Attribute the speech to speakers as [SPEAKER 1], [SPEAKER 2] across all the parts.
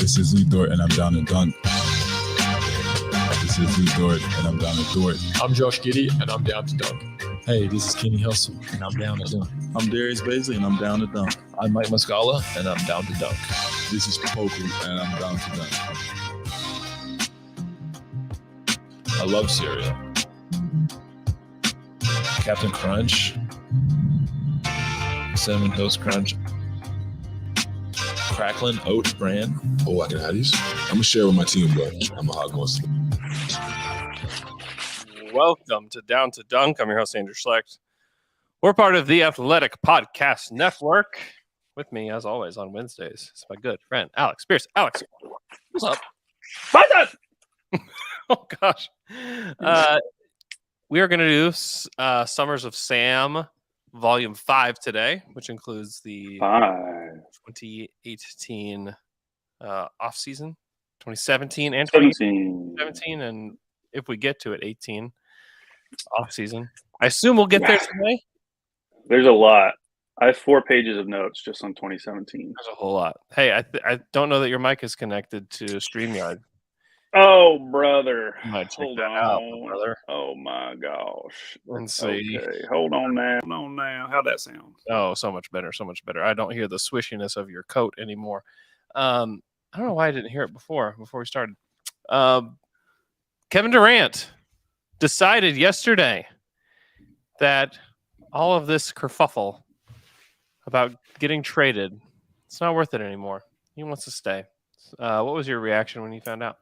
[SPEAKER 1] This is Lee Dort, and I'm down to dunk. This is Lee Dort, and I'm down to Dort.
[SPEAKER 2] I'm Josh Giddey, and I'm down to dunk.
[SPEAKER 3] Hey, this is Kenny Hustle, and I'm down to dunk.
[SPEAKER 4] I'm Darius Baisley, and I'm down to dunk.
[SPEAKER 5] I'm Mike Muscala, and I'm down to dunk.
[SPEAKER 1] This is Poku, and I'm down to dunk.
[SPEAKER 5] I love cereal. Captain Crunch, Cinnamon Toast Crunch, Cracklin Oat Bran.
[SPEAKER 1] Oh, I can have these? I'm going to share with my team, but I'm a hot going to sleep.
[SPEAKER 6] Welcome to Down to Dunk. I'm your host, Andrew Schlecht. We're part of the Athletic Podcast Network. With me, as always, on Wednesdays is my good friend, Alex Speers. Alex, what's up? What's up? Oh, gosh. We are going to do Summers of Sam Volume 5 today, which includes the 2018 off-season, 2017 and 2017, and if we get to it, 18 off-season. I assume we'll get there today.
[SPEAKER 7] There's a lot. I have 4 pages of notes just on 2017.
[SPEAKER 6] There's a whole lot. Hey, I don't know that your mic is connected to StreamYard.
[SPEAKER 7] Oh, brother.
[SPEAKER 6] You might check
[SPEAKER 7] Hold
[SPEAKER 6] that
[SPEAKER 7] on.
[SPEAKER 6] out, brother.
[SPEAKER 7] Oh, my gosh.
[SPEAKER 6] Let's see.
[SPEAKER 7] Okay, hold on now. How'd that sound?
[SPEAKER 6] Oh, so much better, so much better. I don't hear the swishiness of your coat anymore. I don't know why I didn't hear it before we started. Kevin Durant decided yesterday that all of this kerfuffle about getting traded, it's not worth it anymore. He wants to stay. What was your reaction when you found out?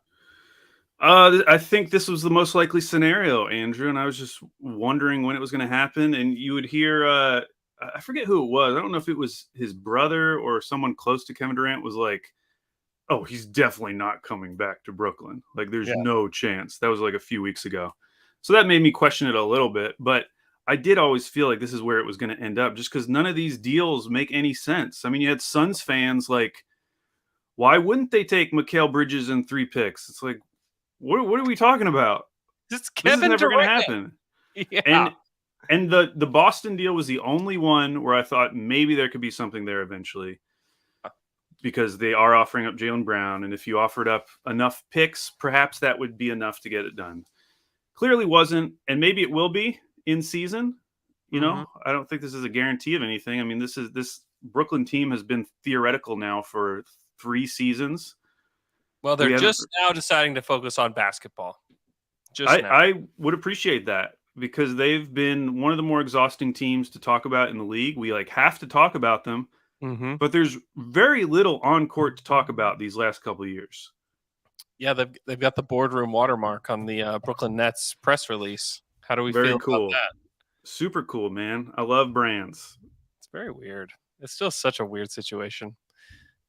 [SPEAKER 7] I think this was the most likely scenario, Andrew, and I was just wondering when it was going to happen. And you would hear, I forget who it was. I don't know if it was his brother or someone close to Kevin Durant was like, oh, he's definitely not coming back to Brooklyn. Like, there's no chance. That was like a few weeks ago. So that made me question it a little bit. But I did always feel like this is where it was going to end up, just because none of these deals make any sense. I mean, you had Suns fans like, why wouldn't they take Mikal Bridges and 3 picks? It's like, what are we talking about?
[SPEAKER 6] It's Kevin
[SPEAKER 7] This is never going to
[SPEAKER 6] Durant.
[SPEAKER 7] happen.
[SPEAKER 6] Yeah.
[SPEAKER 7] And the Boston deal was the only one where I thought maybe there could be something there eventually, because they are offering up Jaylen Brown. And if you offered up enough picks, perhaps that would be enough to get it done. Clearly wasn't. And maybe it will be in season. You know, I don't think this is a guarantee of anything. I mean, this Brooklyn team has been theoretical now for 3 seasons.
[SPEAKER 6] Well, they're just now deciding to focus on basketball.
[SPEAKER 7] I would appreciate that, because they've been one of the more exhausting teams to talk about in the league. We have to talk about them, but there's very little on court to talk about these last couple of years.
[SPEAKER 6] Yeah, they've got the boardroom watermark on the Brooklyn Nets press release. How do we
[SPEAKER 7] Very
[SPEAKER 6] feel
[SPEAKER 7] cool.
[SPEAKER 6] about that?
[SPEAKER 7] Super cool, man. I love brands.
[SPEAKER 6] It's very weird. It's still such a weird situation.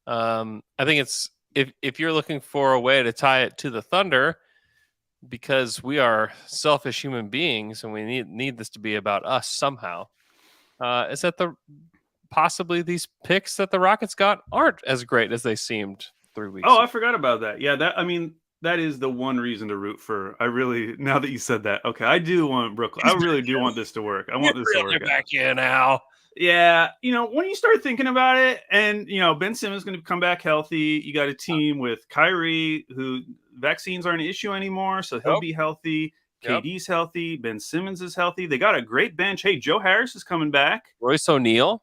[SPEAKER 6] I think it's if you're looking for a way to tie it to the Thunder, because we are selfish human beings and we need this to be about us somehow, is that possibly these picks that the Rockets got aren't as great as they seemed 3 weeks ago.
[SPEAKER 7] I forgot about that. Yeah, that is the one reason to root for. Now that you said that, okay, I do want Brooklyn. I really do want this to work. I want this to work.
[SPEAKER 6] Back in now.
[SPEAKER 7] Yeah, when you start thinking about it, and Ben Simmons is going to come back healthy. You got a team with Kyrie, who vaccines aren't an issue anymore, so he'll be healthy. KD's healthy. Ben Simmons is healthy. They got a great bench. Hey, Joe Harris is coming back.
[SPEAKER 6] Royce O'Neal,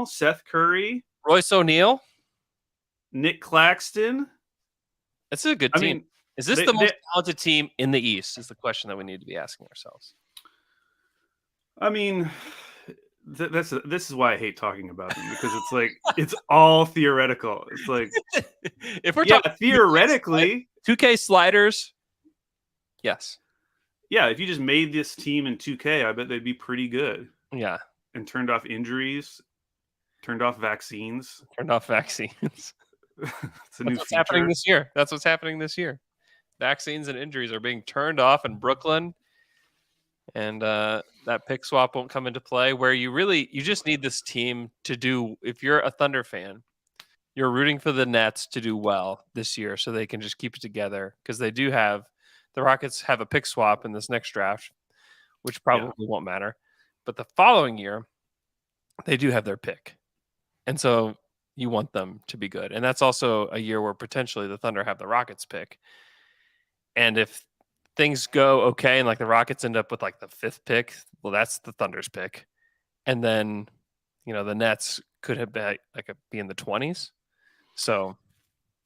[SPEAKER 7] Seth Curry,
[SPEAKER 6] Royce O'Neal,
[SPEAKER 7] Nick Claxton.
[SPEAKER 6] That's a good team. Is this the most talented team in the East? Is the question that we need to be asking ourselves.
[SPEAKER 7] I mean, this is why I hate talking about them, because it's like it's all theoretical. It's like
[SPEAKER 6] if we're talking
[SPEAKER 7] theoretically,
[SPEAKER 6] 2K sliders, yes,
[SPEAKER 7] yeah. If you just made this team in 2K, I bet they'd be pretty good.
[SPEAKER 6] Yeah,
[SPEAKER 7] and turned off injuries, turned off vaccines.
[SPEAKER 6] It's what's happening this year. That's what's happening this year. Vaccines and injuries are being turned off in Brooklyn. And that pick swap won't come into play, where you just need this team to do. If you're a Thunder fan, you're rooting for the Nets to do well this year so they can just keep it together, because the Rockets have a pick swap in this next draft, which probably won't matter. But the following year, they do have their pick. And so You want them to be good. And that's also a year where potentially the Thunder have the Rockets pick. And if things go okay and like the Rockets end up with like the 5th pick, well, that's the Thunder's pick. And then, the Nets could have been be in the 20s. So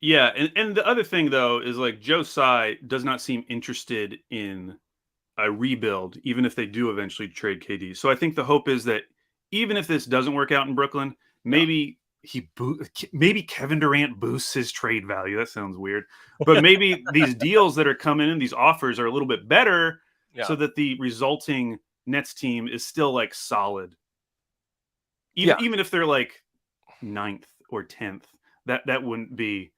[SPEAKER 7] yeah, and the other thing though is like Joe Tsai does not seem interested in a rebuild, even if they do eventually trade KD. So I think the hope is that even if this doesn't work out in Brooklyn, maybe maybe Kevin Durant boosts his trade value. That sounds weird, but maybe these deals that are coming in, these offers are a little bit better, so that the resulting Nets team is still like solid. Even if they're like 9th or 10th, that wouldn't be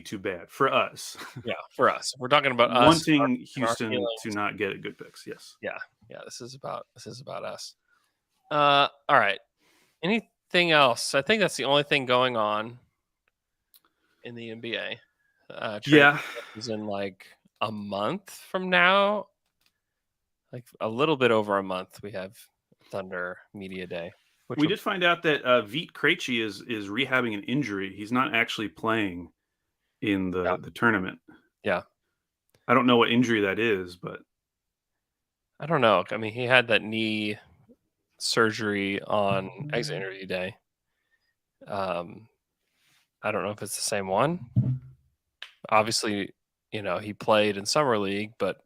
[SPEAKER 7] too bad for us.
[SPEAKER 6] Yeah, for us. We're talking about
[SPEAKER 7] wanting Houston to not get good picks. Yes.
[SPEAKER 6] Yeah. This is about us. All right. Anything else? I think that's the only thing going on in the NBA. Is in like a month from now, like a little bit over a month. We have Thunder Media Day.
[SPEAKER 7] We did find out that Vít Krejci is rehabbing an injury. He's not actually playing in the tournament.
[SPEAKER 6] Yeah.
[SPEAKER 7] I don't know what injury that is, but
[SPEAKER 6] I don't know. I mean, he had that knee surgery on exit interview day. I don't know if it's the same one. Obviously, he played in summer league, but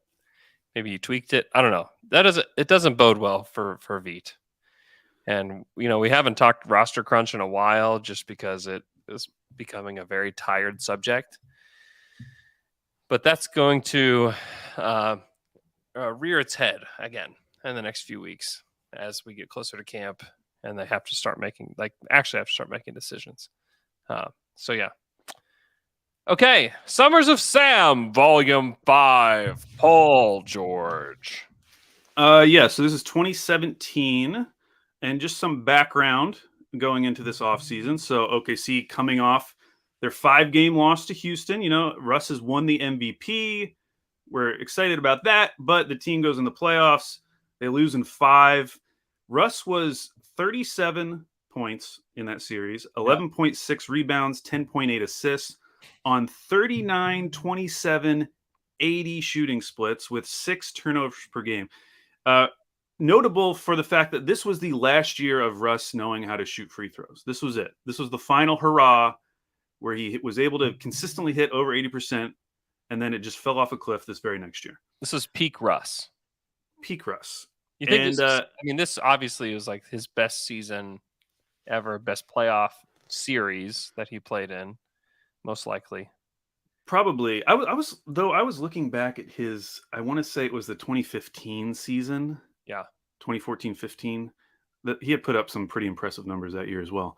[SPEAKER 6] maybe he tweaked it. I don't know. It doesn't bode well for Vít. And we haven't talked roster crunch in a while, just because it is becoming a very tired subject. But that's going to rear its head again in the next few weeks as we get closer to camp, and they have to start making decisions. So yeah. Okay, Summers of Sam, Volume 5, Paul George.
[SPEAKER 7] So this is 2017, and just some background going into this offseason. So OKC coming off their 5-game loss to Houston. Russ has won the MVP. We're excited about that, but the team goes in the playoffs. They lose in 5. Russ was 37 points in that series, 11.6 rebounds, 10.8 assists on 39, 27, 80 shooting splits with 6 turnovers per game. Notable for the fact that this was the last year of Russ knowing how to shoot free throws. This was it. This was the final hurrah where he was able to consistently hit over 80%, and then it just fell off a cliff this very next year.
[SPEAKER 6] This was peak Russ.
[SPEAKER 7] Peak Russ.
[SPEAKER 6] You think this obviously was like his best season ever, best playoff series that he played in, most likely.
[SPEAKER 7] Probably. I was looking back at his, I want to say it was the 2015 season.
[SPEAKER 6] Yeah.
[SPEAKER 7] 2014-15. That he had put up some pretty impressive numbers that year as well.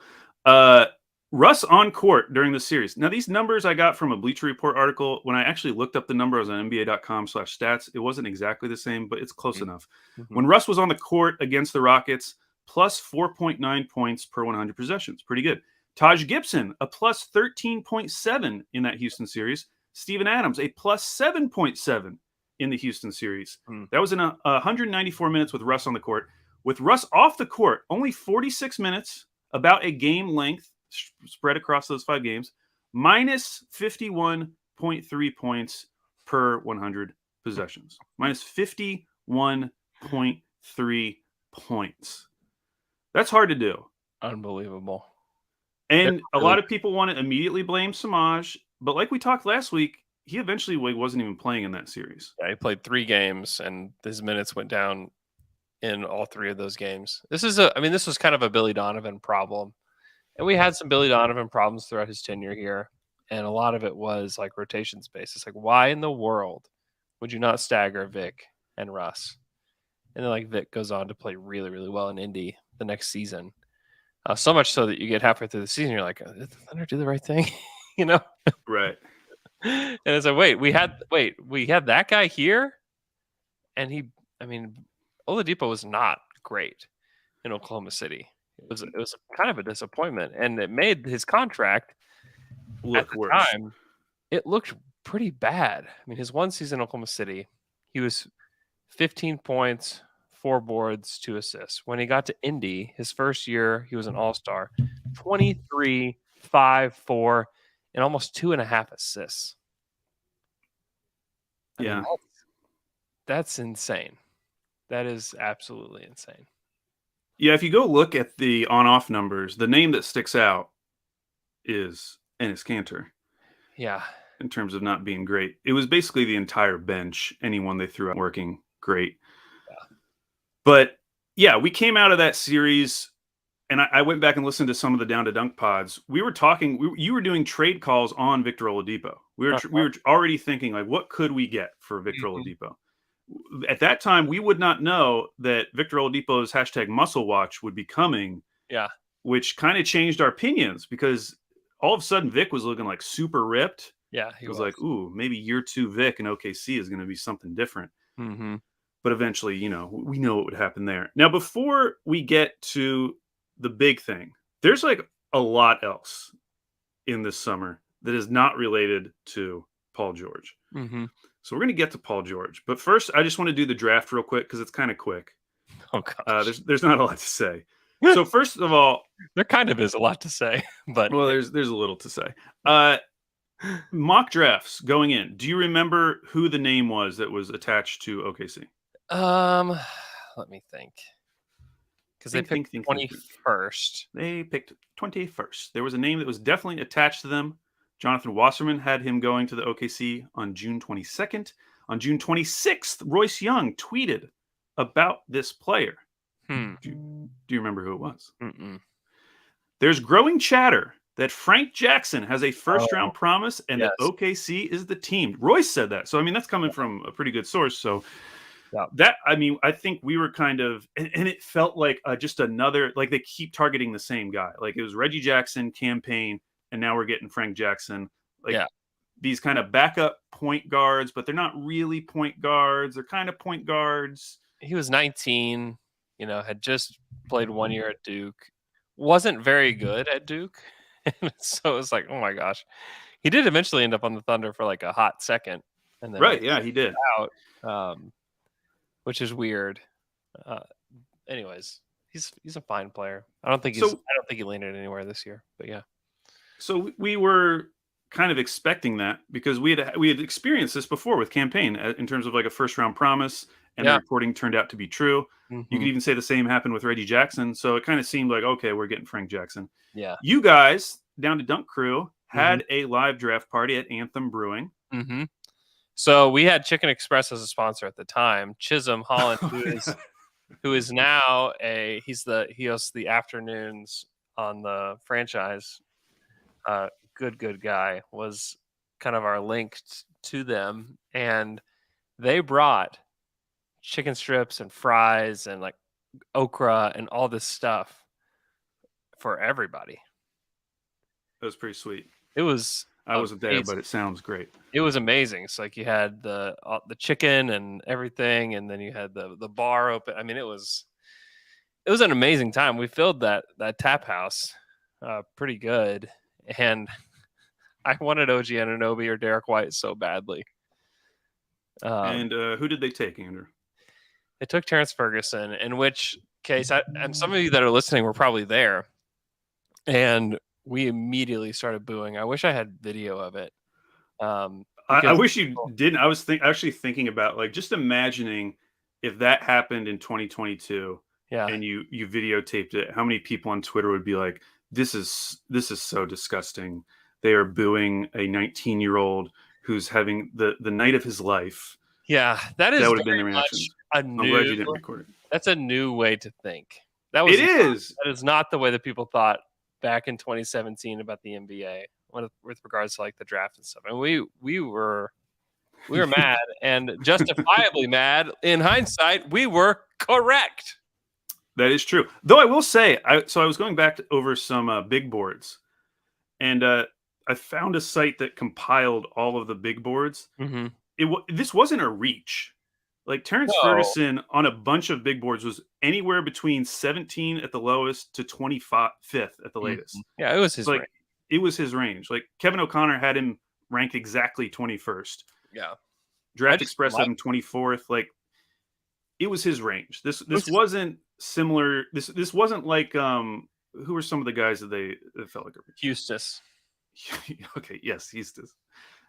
[SPEAKER 7] Russ on court during the series. Now, these numbers I got from a Bleacher Report article. When I actually looked up the numbers on NBA.com/stats, it wasn't exactly the same, but it's close enough. Mm-hmm. When Russ was on the court against the Rockets, plus 4.9 points per 100 possessions. Pretty good. Taj Gibson, a plus 13.7 in that Houston series. Steven Adams, a plus 7.7 in the Houston series. That was in 194 minutes with Russ on the court. With Russ off the court, only 46 minutes, about a game length spread across those 5 games, minus 51.3 points per 100 possessions. Minus 51.3 points. That's hard to do.
[SPEAKER 6] Unbelievable.
[SPEAKER 7] And a lot of people want to immediately blame Samaj, but like we talked last week, he eventually wasn't even playing in that series.
[SPEAKER 6] Yeah, he played 3 games, and his minutes went down in all 3 of those games. This was kind of a Billy Donovan problem. And we had some Billy Donovan problems throughout his tenure here. And a lot of it was like rotation space. It's like, why in the world would you not stagger Vic and Russ? And then like Vic goes on to play really, really well in Indy the next season. So much so that you get halfway through the season, you're like, did the Thunder do the right thing?
[SPEAKER 7] Right.
[SPEAKER 6] And it's like, wait, we had that guy here? And Oladipo was not great in Oklahoma City. It was kind of a disappointment, and it made his contract
[SPEAKER 7] look worse.
[SPEAKER 6] Time, it looked pretty bad. I mean, his one season in Oklahoma City, he was 15 points, 4 boards, 2 assists. When he got to Indy, his first year, he was an all-star, 23 5, 4, and almost 2.5 assists. I mean, that's insane. That is absolutely insane.
[SPEAKER 7] Yeah, if you go look at the on-off numbers, the name that sticks out is Enes Kanter.
[SPEAKER 6] Yeah.
[SPEAKER 7] In terms of not being great. It was basically the entire bench, anyone they threw out working great.
[SPEAKER 6] Yeah.
[SPEAKER 7] But yeah, we came out of that series, and I went back and listened to some of the Down to Dunk pods. We were talking, you were doing trade calls on Victor Oladipo. We were already thinking, like, what could we get for Victor Oladipo? At that time, we would not know that Victor Oladipo's hashtag muscle watch would be coming.
[SPEAKER 6] Yeah.
[SPEAKER 7] Which kind of changed our opinions because all of a sudden Vic was looking like super ripped.
[SPEAKER 6] Yeah.
[SPEAKER 7] He was like, ooh, maybe year 2 Vic and OKC is going to be something different.
[SPEAKER 6] Mm-hmm.
[SPEAKER 7] But eventually, we know what would happen there. Now, before we get to the big thing, there's like a lot else in this summer that is not related to Paul George.
[SPEAKER 6] Mm-hmm.
[SPEAKER 7] So we're going to get to Paul George. But first, I just want to do the draft real quick because it's kind of quick.
[SPEAKER 6] Oh, gosh.
[SPEAKER 7] There's not a lot to say. So first of all,
[SPEAKER 6] there kind of is a lot to say, but
[SPEAKER 7] there's a little to say. Mock drafts going in. Do you remember who the name was that was attached to OKC?
[SPEAKER 6] Let me think. Because they picked 21st.
[SPEAKER 7] They picked 21st. There was a name that was definitely attached to them. Jonathan Wasserman had him going to the OKC on June 22nd. On June 26th, Royce Young tweeted about this player. Do you remember who it was?
[SPEAKER 6] Mm-mm.
[SPEAKER 7] There's growing chatter that Frank Jackson has a first-round promise and that OKC is the team. Royce said that. So, I mean, that's coming from a pretty good source. So, I think we were kind of, and it felt like just another, like they keep targeting the same guy. Like it was Reggie Jackson, campaign, and now we're getting Frank Jackson. These kind of backup point guards, but they're not really point guards. They're kind of point guards.
[SPEAKER 6] He was 19. Had just played 1 year at Duke, wasn't very good at Duke. So it was like, oh my gosh. He did eventually end up on the Thunder for like a hot second. And then
[SPEAKER 7] he did.
[SPEAKER 6] Out, which is weird. Anyways, he's a fine player. I don't think he landed anywhere this year, but yeah.
[SPEAKER 7] So we were kind of expecting that because we had experienced this before with campaign in terms of like a first round promise. And the reporting turned out to be true. Mm-hmm. You could even say the same happened with Reggie Jackson. So it kind of seemed like, okay, we're getting Frank Jackson.
[SPEAKER 6] Yeah.
[SPEAKER 7] You guys, Down to Dunk crew, had a live draft party at Anthem Brewing.
[SPEAKER 6] Mm-hmm. So we had Chicken Express as a sponsor at the time. Chisholm Holland, who is now he hosts the afternoons on the franchise. Good guy, was kind of our link to them. And they brought chicken strips and fries and like okra and all this stuff for everybody.
[SPEAKER 7] That was pretty sweet.
[SPEAKER 6] It was.
[SPEAKER 7] I wasn't there, but it sounds great.
[SPEAKER 6] It was amazing. It's like you had the chicken and everything, and then you had the bar open. I mean, it was an amazing time. We filled that tap house pretty good, and I wanted OG Anunoby or Derek White so badly.
[SPEAKER 7] And who did they take, Andrew?
[SPEAKER 6] They took Terrence Ferguson, in which case, and some of you that are listening were probably there, and we immediately started booing. I wish I had video of it.
[SPEAKER 7] I wish you didn't. I was actually thinking about like just imagining if that happened in 2022, and you videotaped it. How many people on Twitter would be like, "This is so disgusting." They are booing a 19-year-old who's having the night of his life.
[SPEAKER 6] Yeah, that would have been the reaction.
[SPEAKER 7] I'm glad you didn't record it.
[SPEAKER 6] That's a new way to think. That is not the way that people thought back in 2017 about the NBA with regards to like the draft and stuff. And we were mad and justifiably mad. In hindsight, we were correct.
[SPEAKER 7] That is true. Though I will say, I was going back over some big boards, and I found a site that compiled all of the big boards.
[SPEAKER 6] Mm-hmm.
[SPEAKER 7] This wasn't a reach. Like Terrence Ferguson on a bunch of big boards was anywhere between 17 at the lowest to 25th at the latest.
[SPEAKER 6] Mm-hmm. Yeah, it was his range.
[SPEAKER 7] It was his range. Like Kevin O'Connor had him ranked exactly 21st.
[SPEAKER 6] Yeah.
[SPEAKER 7] Draft Express had him 24th. Like it was his range. This wasn't similar. This wasn't like who were some of the guys that felt like a
[SPEAKER 6] Eustace.
[SPEAKER 7] Okay, yes, Eustace.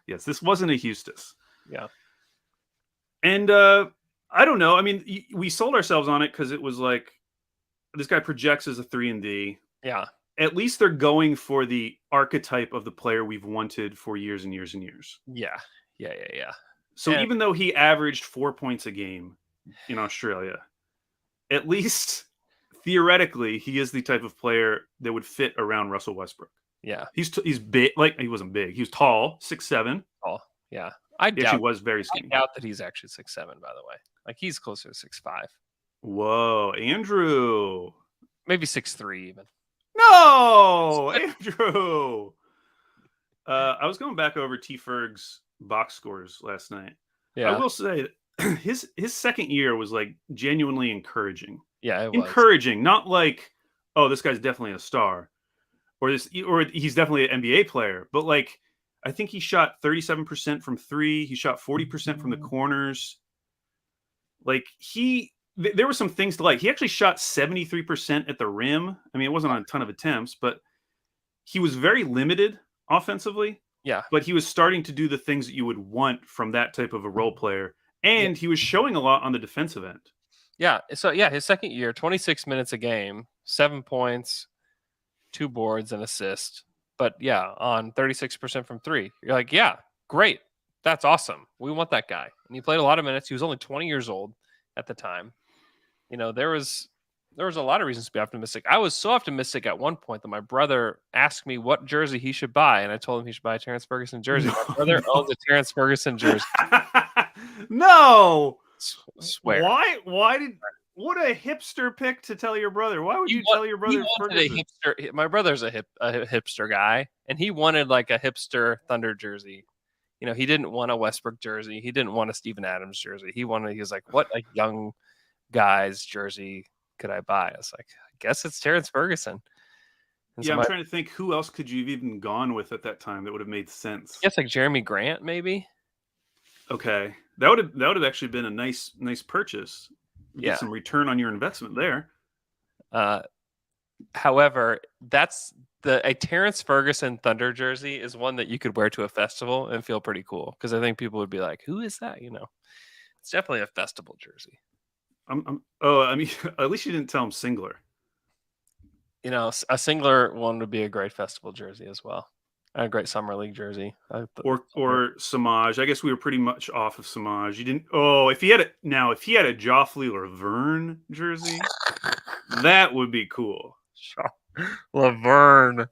[SPEAKER 7] Yes, this wasn't a Eustace.
[SPEAKER 6] Yeah.
[SPEAKER 7] And I don't know. I mean, we sold ourselves on it because it was like this guy projects as a 3-and-D.
[SPEAKER 6] Yeah.
[SPEAKER 7] At least they're going for the archetype of the player we've wanted for years and years and years.
[SPEAKER 6] Yeah.
[SPEAKER 7] So
[SPEAKER 6] And-
[SPEAKER 7] even though he averaged 4 points a game in Australia, at least theoretically, he is the type of player that would fit around Russell Westbrook.
[SPEAKER 6] Yeah.
[SPEAKER 7] He's big. Like, he wasn't big. He was tall, 6'7".
[SPEAKER 6] Oh, yeah.
[SPEAKER 7] He actually was very skinny.
[SPEAKER 6] I doubt that he's actually 6'7", by the way. Like, he's closer to 6'5".
[SPEAKER 7] Whoa, Andrew.
[SPEAKER 6] Maybe 6'3" even.
[SPEAKER 7] No, Andrew. I was going back over T. Ferg's box scores last night.
[SPEAKER 6] Yeah.
[SPEAKER 7] I will say that his second year was like genuinely encouraging.
[SPEAKER 6] Yeah, it was.
[SPEAKER 7] Encouraging, not like, oh, this guy's definitely a star, or he's definitely an NBA player, but like, I think he shot 37% from three. He shot 40% from the corners. Like, there were some things to like. He actually shot 73% at the rim. I mean, it wasn't on a ton of attempts, but he was very limited offensively.
[SPEAKER 6] Yeah.
[SPEAKER 7] But he was starting to do the things that you would want from that type of a role player. And he was showing a lot on the defensive end.
[SPEAKER 6] Yeah. So, yeah, his second year, 26 minutes a game, 7 points, 2 boards, and assist. But, yeah, on 36% from three. You're like, yeah, great. That's awesome. We want that guy. And he played a lot of minutes. He was only 20 years old at the time. You know, there was a lot of reasons to be optimistic. I was so optimistic at one point that my brother asked me what jersey he should buy, and I told him he should buy a Terrence Ferguson jersey. My brother owns a Terrence Ferguson jersey.
[SPEAKER 7] No.
[SPEAKER 6] Swear.
[SPEAKER 7] What a hipster pick to tell your brother. Why would you tell your brother Ferguson?
[SPEAKER 6] My brother's a hipster guy, and he wanted like a hipster Thunder jersey. You know, he didn't want a Westbrook jersey. He didn't want a Steven Adams jersey. He was like, what a young guy's jersey could I buy? I was like, I guess it's Terrence Ferguson. And
[SPEAKER 7] yeah, I'm trying to think, who else could you have even gone with at that time that would have made sense?
[SPEAKER 6] I guess like Jeremy Grant, maybe.
[SPEAKER 7] Okay, that would have actually been a nice purchase.
[SPEAKER 6] Yeah,
[SPEAKER 7] some return on your investment there.
[SPEAKER 6] However, a Terrence Ferguson Thunder jersey is one that you could wear to a festival and feel pretty cool, because I think people would be like, "Who is that?" You know, it's definitely a festival jersey.
[SPEAKER 7] I mean, at least you didn't tell him Singler.
[SPEAKER 6] You know, a Singler one would be a great festival jersey as well. A great summer league jersey.
[SPEAKER 7] Or Samaj. I guess we were pretty much off of Samaj. You didn't. Oh, if he had a Joffrey Laverne jersey, that would be cool.
[SPEAKER 6] Laverne.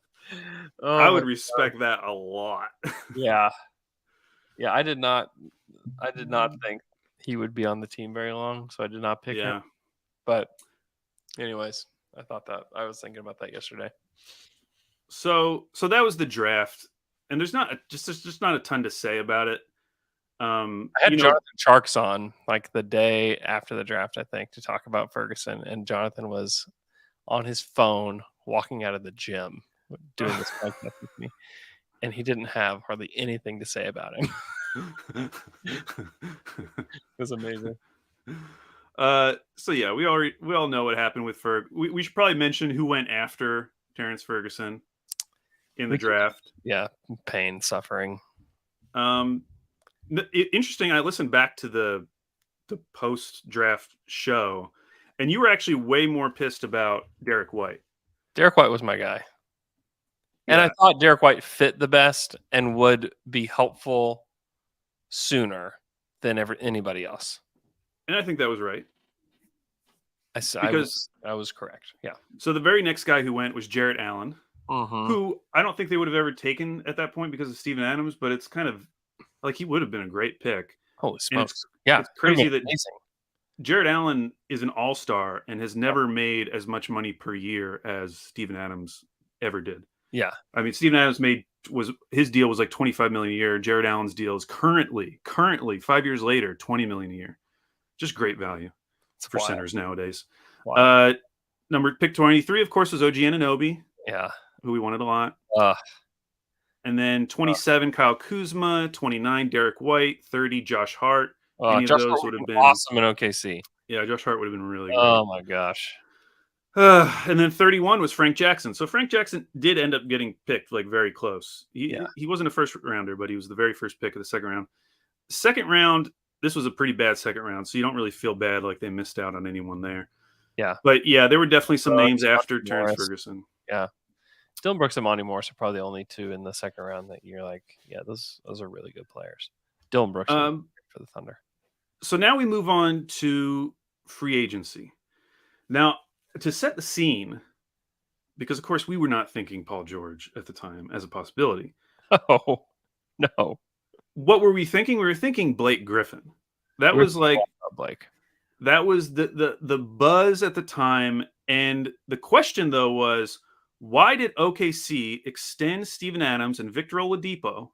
[SPEAKER 6] Oh,
[SPEAKER 7] I would respect that a lot.
[SPEAKER 6] Yeah. I did not think he would be on the team very long, so I did not pick him. But anyways, I was thinking about that yesterday.
[SPEAKER 7] So that was the draft, and there's just not a ton to say about it.
[SPEAKER 6] I had Jonathan Sharks on like the day after the draft, I think, to talk about Ferguson, and Jonathan was on his phone walking out of the gym doing this podcast with me, and he didn't have hardly anything to say about him. It was amazing.
[SPEAKER 7] So yeah, we all know what happened with Ferg. We should probably mention who went after Terrence Ferguson in the draft.
[SPEAKER 6] Yeah, pain, suffering.
[SPEAKER 7] Interesting. I listened back to the post-draft show, and you were actually way more pissed about Derek White.
[SPEAKER 6] Derek White was my guy. And I thought Derek White fit the best and would be helpful sooner than anybody else.
[SPEAKER 7] And I think that was right.
[SPEAKER 6] I was correct. Yeah.
[SPEAKER 7] So the very next guy who went was Jarrett Allen,
[SPEAKER 6] mm-hmm.
[SPEAKER 7] who I don't think they would have ever taken at that point because of Steven Adams, but it's kind of like he would have been a great pick.
[SPEAKER 6] Holy smokes. It's
[SPEAKER 7] crazy that Jarrett Allen is an all-star and has never made as much money per year as Steven Adams ever did.
[SPEAKER 6] Yeah.
[SPEAKER 7] I mean, Steven Adams his deal was like $25 million a year. Jarrett Allen's deal is currently 5 years later, $20 million a year. Just great value for centers nowadays. Wow. Pick 23, of course, was OG Anunoby.
[SPEAKER 6] Yeah.
[SPEAKER 7] Who we wanted a lot. And then 27, Kyle Kuzma. 29, Derek White. 30, Josh Hart. Any
[SPEAKER 6] Josh
[SPEAKER 7] of those
[SPEAKER 6] Hart
[SPEAKER 7] would have been
[SPEAKER 6] awesome in OKC.
[SPEAKER 7] Yeah, Josh Hart would have been really good.
[SPEAKER 6] Oh my gosh.
[SPEAKER 7] And then 31 was Frank Jackson. So Frank Jackson did end up getting picked like very close. He wasn't a first rounder, but he was the very first pick of the second round. Second round, this was a pretty bad second round, so you don't really feel bad like they missed out on anyone there.
[SPEAKER 6] Yeah.
[SPEAKER 7] But yeah, there were definitely some
[SPEAKER 6] Brooks,
[SPEAKER 7] names after
[SPEAKER 6] Monty
[SPEAKER 7] Terrence
[SPEAKER 6] Morris.
[SPEAKER 7] Ferguson.
[SPEAKER 6] Yeah. Dylan Brooks and Monty Morris are probably the only two in the second round that you're like, yeah, those are really good players. Dylan Brooks for the Thunder.
[SPEAKER 7] So now we move on to free agency. Now, to set the scene, because of course we were not thinking Paul George at the time as a possibility.
[SPEAKER 6] Oh, no.
[SPEAKER 7] What were we thinking? We were thinking Blake Griffin. That was like
[SPEAKER 6] Blake.
[SPEAKER 7] That was the buzz at the time. And the question though was, why did OKC extend Steven Adams and Victor Oladipo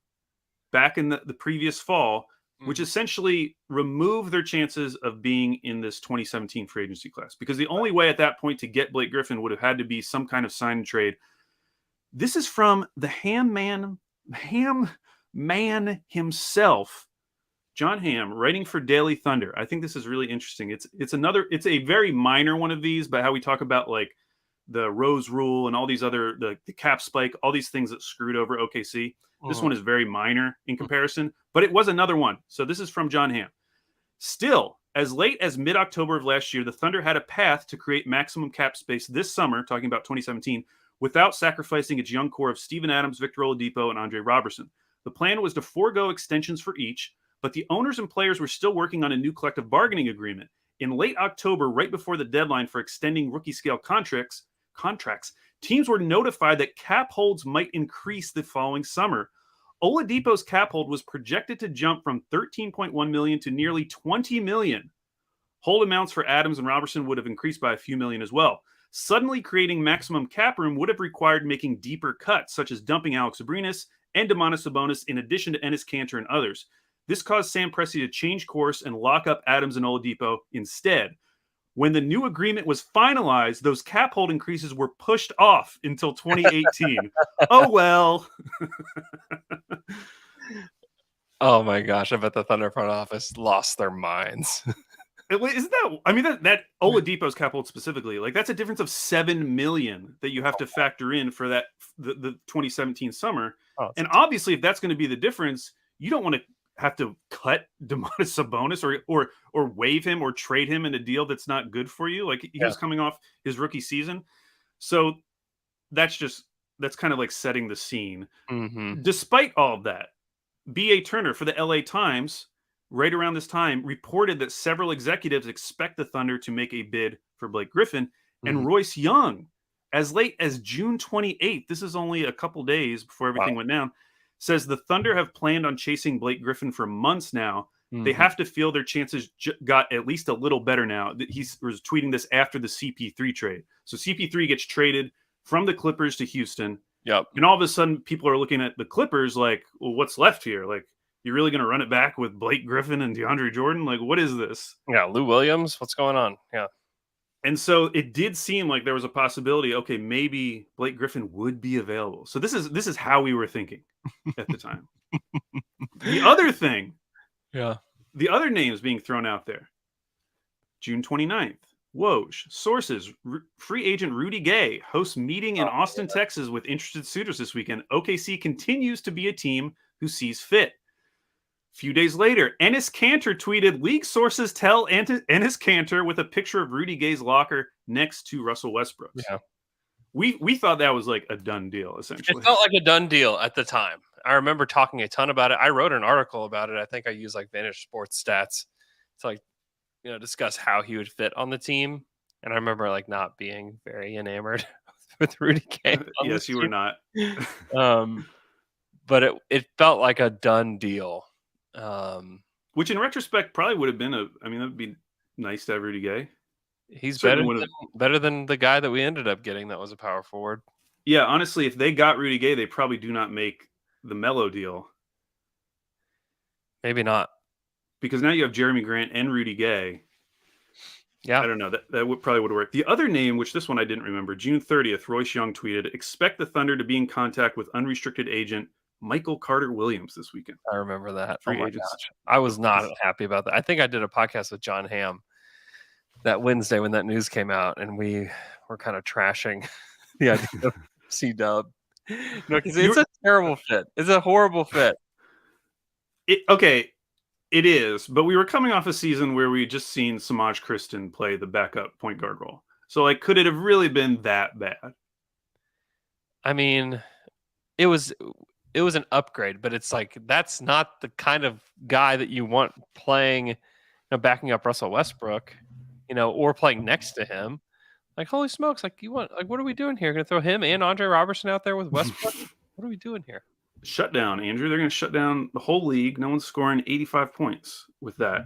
[SPEAKER 7] back in the previous fall, which essentially removed their chances of being in this 2017 free agency class? Because the only way at that point to get Blake Griffin would have had to be some kind of sign and trade. This is from the Ham man himself, John Hamm, writing for Daily Thunder. I think this is really interesting. It's a very minor one of these, but how we talk about like the Rose Rule and all these other the cap spike, all these things that screwed over OKC. This one is very minor in comparison, but it was another one. So this is from John Hamm. Still, as late as mid-October of last year, the Thunder had a path to create maximum cap space this summer, talking about 2017, without sacrificing its young core of Steven Adams, Victor Oladipo, and Andre Robertson. The plan was to forego extensions for each, but the owners and players were still working on a new collective bargaining agreement. In late October, right before the deadline for extending rookie-scale contracts, teams were notified that cap holds might increase the following summer. Oladipo's cap hold was projected to jump from $13.1 million to nearly $20 million. Hold amounts for Adams and Robertson would have increased by a few million as well. Suddenly creating maximum cap room would have required making deeper cuts, such as dumping Alex Abrinas and Domantas Sabonis, in addition to Enes Kanter and others. This caused Sam Presti to change course and lock up Adams and Oladipo instead. When the new agreement was finalized, those cap hold increases were pushed off until 2018. Oh, well.
[SPEAKER 6] Oh, my gosh. I bet the Thunder front office lost their minds.
[SPEAKER 7] Isn't that, I mean, that Oladipo's cap hold specifically, like that's a difference of $7 million that you have to factor in for that, the 2017 summer. And obviously, if that's going to be the difference, you don't want to have to cut Domantas Sabonis or waive him or trade him in a deal that's not good for you. Like he was coming off his rookie season. So that's kind of like setting the scene. Despite all of that, B.A. Turner for the LA Times, right around this time, reported that several executives expect the Thunder to make a bid for Blake Griffin. And Royce Young, as late as June 28th, this is only a couple days before everything went down, says the Thunder have planned on chasing Blake Griffin for months now. They have to feel their chances got at least a little better now. He was tweeting this after the CP3 trade. So CP3 gets traded from the Clippers to Houston.
[SPEAKER 6] Yep.
[SPEAKER 7] And all of a sudden, people are looking at the Clippers like, well, what's left here? Like, you're really going to run it back with Blake Griffin and DeAndre Jordan? Like, what is this?
[SPEAKER 6] Yeah, Lou Williams, what's going on? Yeah.
[SPEAKER 7] And so it did seem like there was a possibility, okay, maybe Blake Griffin would be available. So this is how we were thinking at the time. The other thing, the other names being thrown out there. June 29th, Woj. Sources, free agent Rudy Gay hosts meeting in Austin, Texas with interested suitors this weekend. OKC continues to be a team who sees fit. A few days later, Enes Kanter tweeted, "League sources tell Enes Kanter," with a picture of Rudy Gay's locker next to Russell Westbrook's. Yeah. We thought that was like a done deal, essentially.
[SPEAKER 6] It felt like a done deal at the time. I remember talking a ton about it. I wrote an article about it. I think I used like Vantage Sports stats to like, discuss how he would fit on the team. And I remember like not being very enamored with Rudy Gay.
[SPEAKER 7] Yes, you were not.
[SPEAKER 6] But it felt like a done deal.
[SPEAKER 7] Which in retrospect probably would have been that would be nice to have Rudy Gay.
[SPEAKER 6] He's better than the guy that we ended up getting that was a power forward.
[SPEAKER 7] Yeah, honestly, if they got Rudy Gay, they probably do not make the Melo deal.
[SPEAKER 6] Maybe not.
[SPEAKER 7] Because now you have Jeremy Grant and Rudy Gay.
[SPEAKER 6] Yeah.
[SPEAKER 7] I don't know. That probably would work. The other name, which this one I didn't remember, June 30th, Royce Young tweeted, "Expect the Thunder to be in contact with unrestricted agent Michael Carter-Williams this weekend."
[SPEAKER 6] I remember that. Oh my gosh. I was not happy about that. I think I did a podcast with John Hamm that Wednesday when that news came out, and we were kind of trashing the idea of C-Dub. No, because it's a terrible fit. It's a horrible fit.
[SPEAKER 7] Okay, it is, but we were coming off a season where we just seen Samaj Kristen play the backup point guard role. So, like, could it have really been that bad?
[SPEAKER 6] I mean, it was an upgrade, but it's like that's not the kind of guy that you want playing, backing up Russell Westbrook, or playing next to him. Like, holy smokes! Like, what are we doing here? Going to throw him and Andre Robertson out there with Westbrook? What are we doing here?
[SPEAKER 7] Shutdown, Andrew. They're going to shut down the whole league. No one's scoring 85 points with that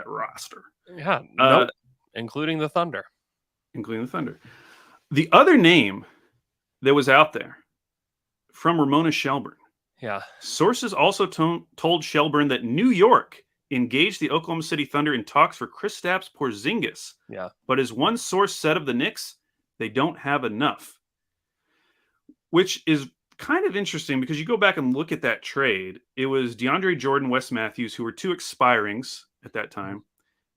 [SPEAKER 7] roster.
[SPEAKER 6] Yeah, no, including the Thunder.
[SPEAKER 7] The other name that was out there from Ramona Shelburne.
[SPEAKER 6] Yeah.
[SPEAKER 7] Sources also told Shelburne that New York engaged the Oklahoma City Thunder in talks for Kristaps Porzingis.
[SPEAKER 6] Yeah.
[SPEAKER 7] But as one source said of the Knicks, they don't have enough. Which is kind of interesting because you go back and look at that trade. It was DeAndre Jordan, Wes Matthews, who were two expirings at that time.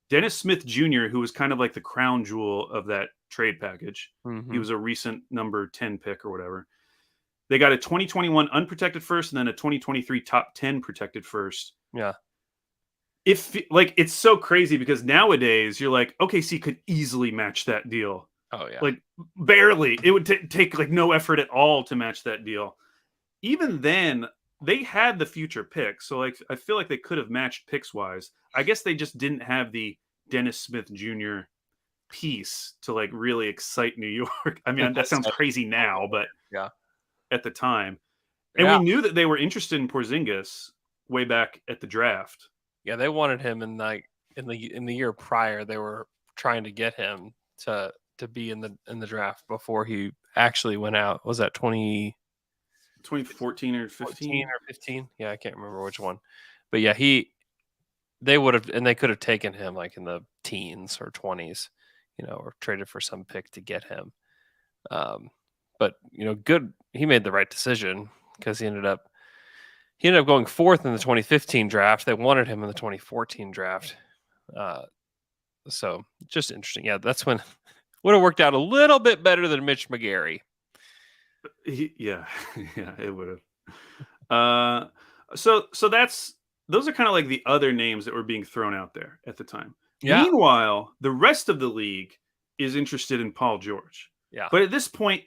[SPEAKER 7] Dennis Smith Jr., who was kind of like the crown jewel of that trade package.
[SPEAKER 6] Mm-hmm.
[SPEAKER 7] He was a recent number 10 pick or whatever. They got a 2021 unprotected first and then a 2023 top 10 protected first.
[SPEAKER 6] Yeah.
[SPEAKER 7] It's so crazy because nowadays you're like, OKC could easily match that deal.
[SPEAKER 6] Oh, yeah.
[SPEAKER 7] Like, barely. It would take like no effort at all to match that deal. Even then, they had the future picks. So, like, I feel like they could have matched picks wise. I guess they just didn't have the Dennis Smith Jr. piece to like really excite New York. I mean, that sounds crazy now, but
[SPEAKER 6] yeah,
[SPEAKER 7] at the time. And we knew that they were interested in Porzingis way back at the draft.
[SPEAKER 6] Yeah, they wanted him in the year prior. They were trying to get him to be in the draft before he actually went out. Was that
[SPEAKER 7] 2014 or 15?
[SPEAKER 6] 15? Yeah, I can't remember which one. But yeah, they would have, and they could have taken him like in the teens or 20s, or traded for some pick to get him. But good. He made the right decision because he ended up going fourth in the 2015 draft. They wanted him in the 2014 draft. So just interesting. Yeah, that's when would have worked out a little bit better than Mitch McGary.
[SPEAKER 7] Yeah, it would have. So those are kind of like the other names that were being thrown out there at the time.
[SPEAKER 6] Yeah.
[SPEAKER 7] Meanwhile, the rest of the league is interested in Paul George.
[SPEAKER 6] Yeah.
[SPEAKER 7] But at this point,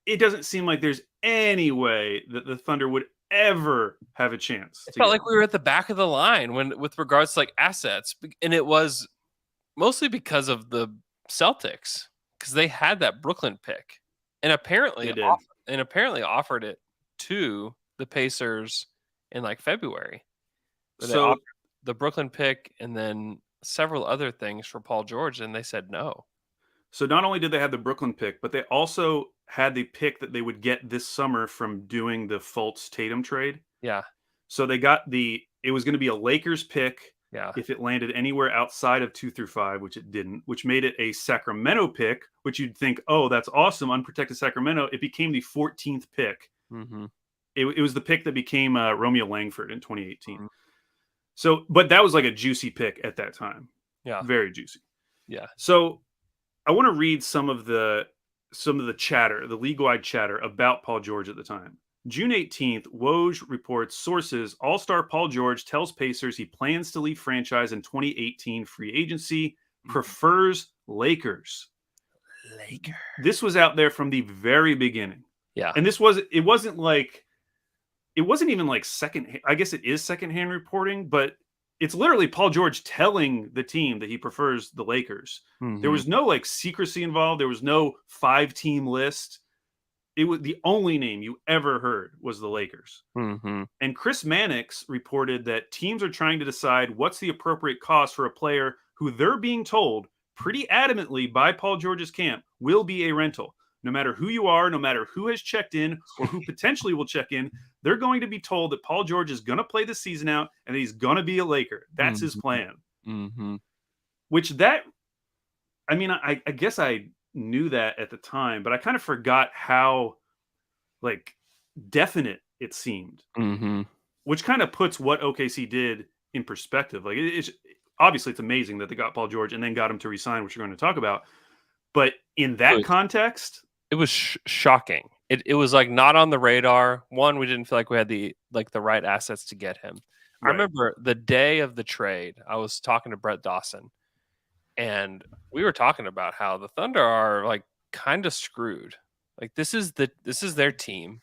[SPEAKER 7] it doesn't seem like there's any way that the Thunder would ever have a chance.
[SPEAKER 6] It felt like we were at the back of the line with regards to like assets, and it was mostly because of the Celtics because they had that Brooklyn pick, and apparently offered it to the Pacers in like February. So the Brooklyn pick and then several other things for Paul George, and they said no.
[SPEAKER 7] So not only did they have the Brooklyn pick, but they also had the pick that they would get this summer from doing the Fultz Tatum trade.
[SPEAKER 6] Yeah.
[SPEAKER 7] So they got it was going to be a Lakers pick.
[SPEAKER 6] Yeah.
[SPEAKER 7] If it landed anywhere outside of 2 through 5, which it didn't, which made it a Sacramento pick, which you'd think, oh, that's awesome, unprotected Sacramento. It became the 14th pick.
[SPEAKER 6] Mm-hmm.
[SPEAKER 7] It was the pick that became Romeo Langford in 2018. Mm-hmm. So, but that was like a juicy pick at that time.
[SPEAKER 6] Yeah.
[SPEAKER 7] Very juicy.
[SPEAKER 6] Yeah.
[SPEAKER 7] So I want to read some of the chatter, the league-wide chatter about Paul George at the time. June 18th, Woj reports sources, All-Star Paul George tells Pacers he plans to leave franchise in 2018 free agency, prefers Lakers. This was out there from the very beginning.
[SPEAKER 6] Yeah.
[SPEAKER 7] And it wasn't even like second, I guess it is secondhand reporting, but it's literally Paul George telling the team that he prefers the Lakers.
[SPEAKER 6] Mm-hmm.
[SPEAKER 7] There was no like secrecy involved. There was no 5-team list. It was the only name you ever heard was the Lakers.
[SPEAKER 6] Mm-hmm.
[SPEAKER 7] And Chris Mannix reported that teams are trying to decide what's the appropriate cost for a player who they're being told pretty adamantly by Paul George's camp will be a rental. No matter who you are, no matter who has checked in or who potentially will check in, they're going to be told that Paul George is going to play the season out and he's going to be a Laker. That's his plan.
[SPEAKER 6] Mm-hmm.
[SPEAKER 7] I guess I knew that at the time, but I kind of forgot how like definite it seemed,
[SPEAKER 6] mm-hmm.
[SPEAKER 7] which kind of puts what OKC did in perspective. Like obviously it's amazing that they got Paul George and then got him to resign, which we're going to talk about. But in that context,
[SPEAKER 6] it was shocking. It was like not on the radar. One, we didn't feel like we had the right assets to get him.
[SPEAKER 7] Right.
[SPEAKER 6] I remember the day of the trade, I was talking to Brett Dawson, and we were talking about how the Thunder are like kind of screwed. Like this is their team.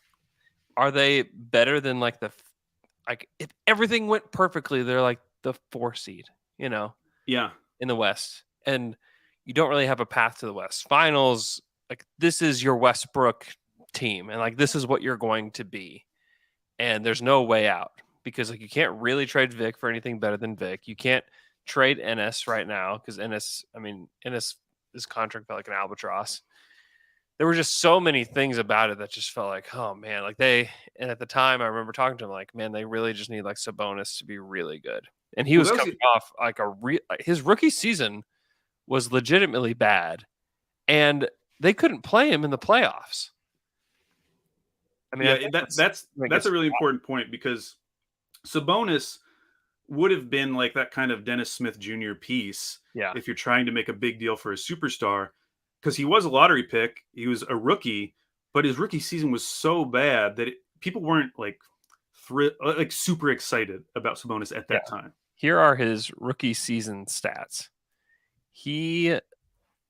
[SPEAKER 6] Are they better than like if everything went perfectly, they're like the 4 seed, you know?
[SPEAKER 7] Yeah.
[SPEAKER 6] In the West. And you don't really have a path to the West Finals. Like this is your Westbrook team, and like this is what you're going to be. And there's no way out because like you can't really trade Vic for anything better than Vic. You can't trade Ennis right now because Ennis, his contract felt like an albatross. There were just so many things about it that just felt like, oh man, like and at the time I remember talking to him like, man, they really just need like Sabonis to be really good. And he was coming off like his rookie season was legitimately bad, and they couldn't play him in the playoffs. I mean,
[SPEAKER 7] yeah, that's a really important point because Sabonis would have been like that kind of Dennis Smith Jr. piece.
[SPEAKER 6] Yeah.
[SPEAKER 7] If you're trying to make a big deal for a superstar, because he was a lottery pick, he was a rookie, but his rookie season was so bad that people weren't like super excited about Sabonis at that time.
[SPEAKER 6] Here are his rookie season stats. He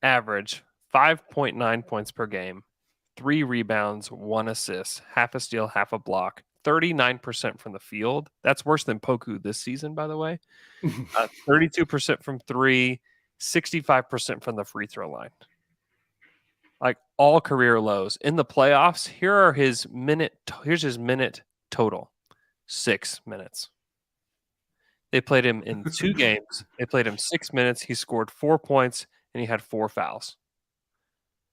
[SPEAKER 6] averaged 5.9 points per game, 3 rebounds, 1 assist, half a steal, half a block, 39% from the field. That's worse than Poku this season, by the way. 32% from 3, 65% from the free throw line. Like all career lows. In the playoffs, here's his minute total. 6 minutes. They played him in 2 games. They played him 6 minutes. He scored 4 points and he had 4 fouls.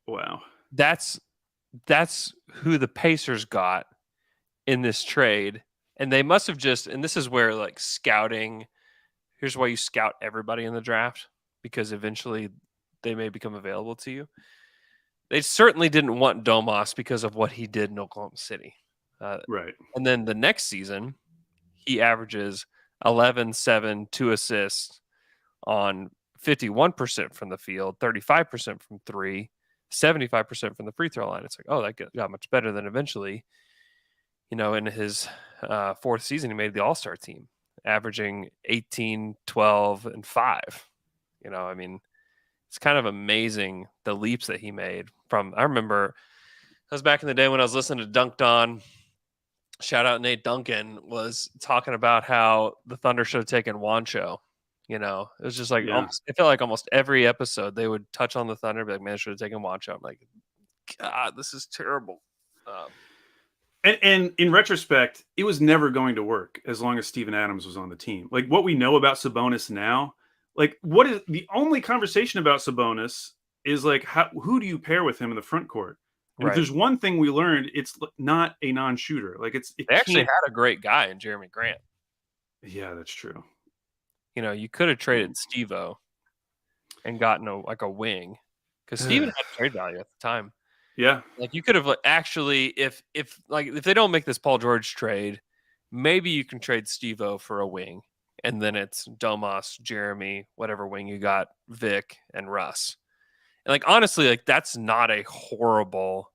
[SPEAKER 7] Wow.
[SPEAKER 6] That's who the Pacers got in this trade. And they must have and this is where like scouting, here's why you scout everybody in the draft, because eventually they may become available to you. They certainly didn't want Domas because of what he did in Oklahoma City.
[SPEAKER 7] Right.
[SPEAKER 6] And then the next season, he averages 11, 7, 2 assists on 51% from the field, 35% from 3, 75% from the free throw line. It's like, oh, that got much better than eventually, in his 4th season, he made the All-Star team, averaging 18, 12, and 5. It's kind of amazing the leaps that he made I remember I was back in the day when I was listening to Dunked On. Shout out Nate Duncan was talking about how the Thunder should have taken Juancho. It was just like it felt like almost every episode they would touch on the Thunder, be like, man, should have taken Juancho. I'm like, God, this is terrible.
[SPEAKER 7] And in retrospect, it was never going to work as long as Steven Adams was on the team. Like what we know about Sabonis now, like what is the only conversation about Sabonis is like who do you pair with him in the front court? And if there's one thing we learned, it's not a non-shooter. Like they
[SPEAKER 6] actually had a great guy in Jeremy Grant.
[SPEAKER 7] Yeah, that's true.
[SPEAKER 6] You could have traded Steve-O and gotten a wing, because Steven had trade value at the time.
[SPEAKER 7] Yeah,
[SPEAKER 6] like you could have actually, if they don't make this Paul George trade, maybe you can trade Steve-O for a wing, and then it's Domas, Jeremy, whatever wing you got, Vic, and Russ. And like honestly, like that's not a horrible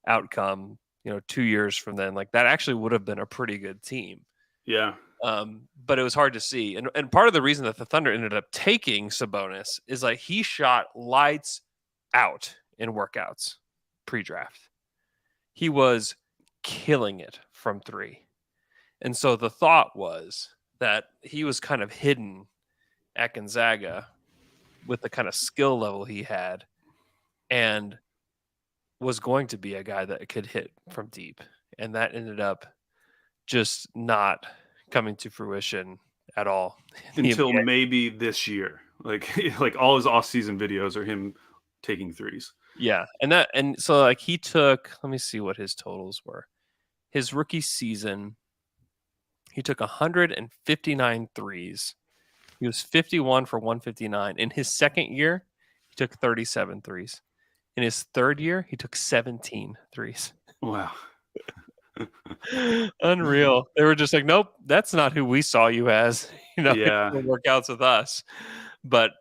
[SPEAKER 6] outcome. 2 years from then, like that actually would have been a pretty good team.
[SPEAKER 7] Yeah.
[SPEAKER 6] But it was hard to see. And part of the reason that the Thunder ended up taking Sabonis is like he shot lights out in workouts pre-draft. He was killing it from 3. And so the thought was that he was kind of hidden at Gonzaga with the kind of skill level he had, and was going to be a guy that could hit from deep. And that ended up just not coming to fruition at all
[SPEAKER 7] until maybe this year. Like all his off-season videos are him taking threes.
[SPEAKER 6] Yeah. And so like he took, let me see what his totals were. His rookie season, he took 159 threes. He was 51 for 159. In his second year, he took 37 threes. In his third year, he took 17 threes.
[SPEAKER 7] Wow.
[SPEAKER 6] Unreal. They were just like, nope, that's not who we saw you as.
[SPEAKER 7] Yeah.
[SPEAKER 6] Workouts with us. But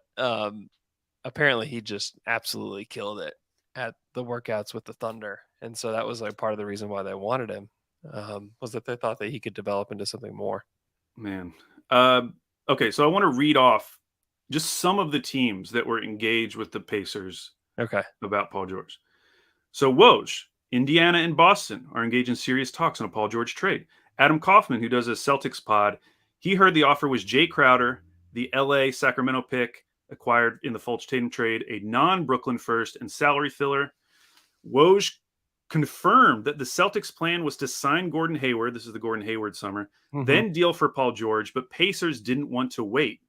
[SPEAKER 6] apparently he just absolutely killed it at the workouts with the Thunder. And so that was like part of the reason why they wanted him, was that they thought that he could develop into something more.
[SPEAKER 7] Man. Okay, so I want to read off just some of the teams that were engaged with the Pacers
[SPEAKER 6] Okay.
[SPEAKER 7] about Paul George. So Woj, Indiana and Boston are engaged in serious talks on a Paul George trade. Adam Kaufman, who does a Celtics pod, he heard the offer was Jay Crowder, the LA Sacramento pick acquired in the Fultz Tatum trade, a non-Brooklyn first and salary filler. Woj confirmed that the Celtics plan was to sign Gordon Hayward. This is the Gordon Hayward summer, then deal for Paul George, but Pacers didn't want to wait.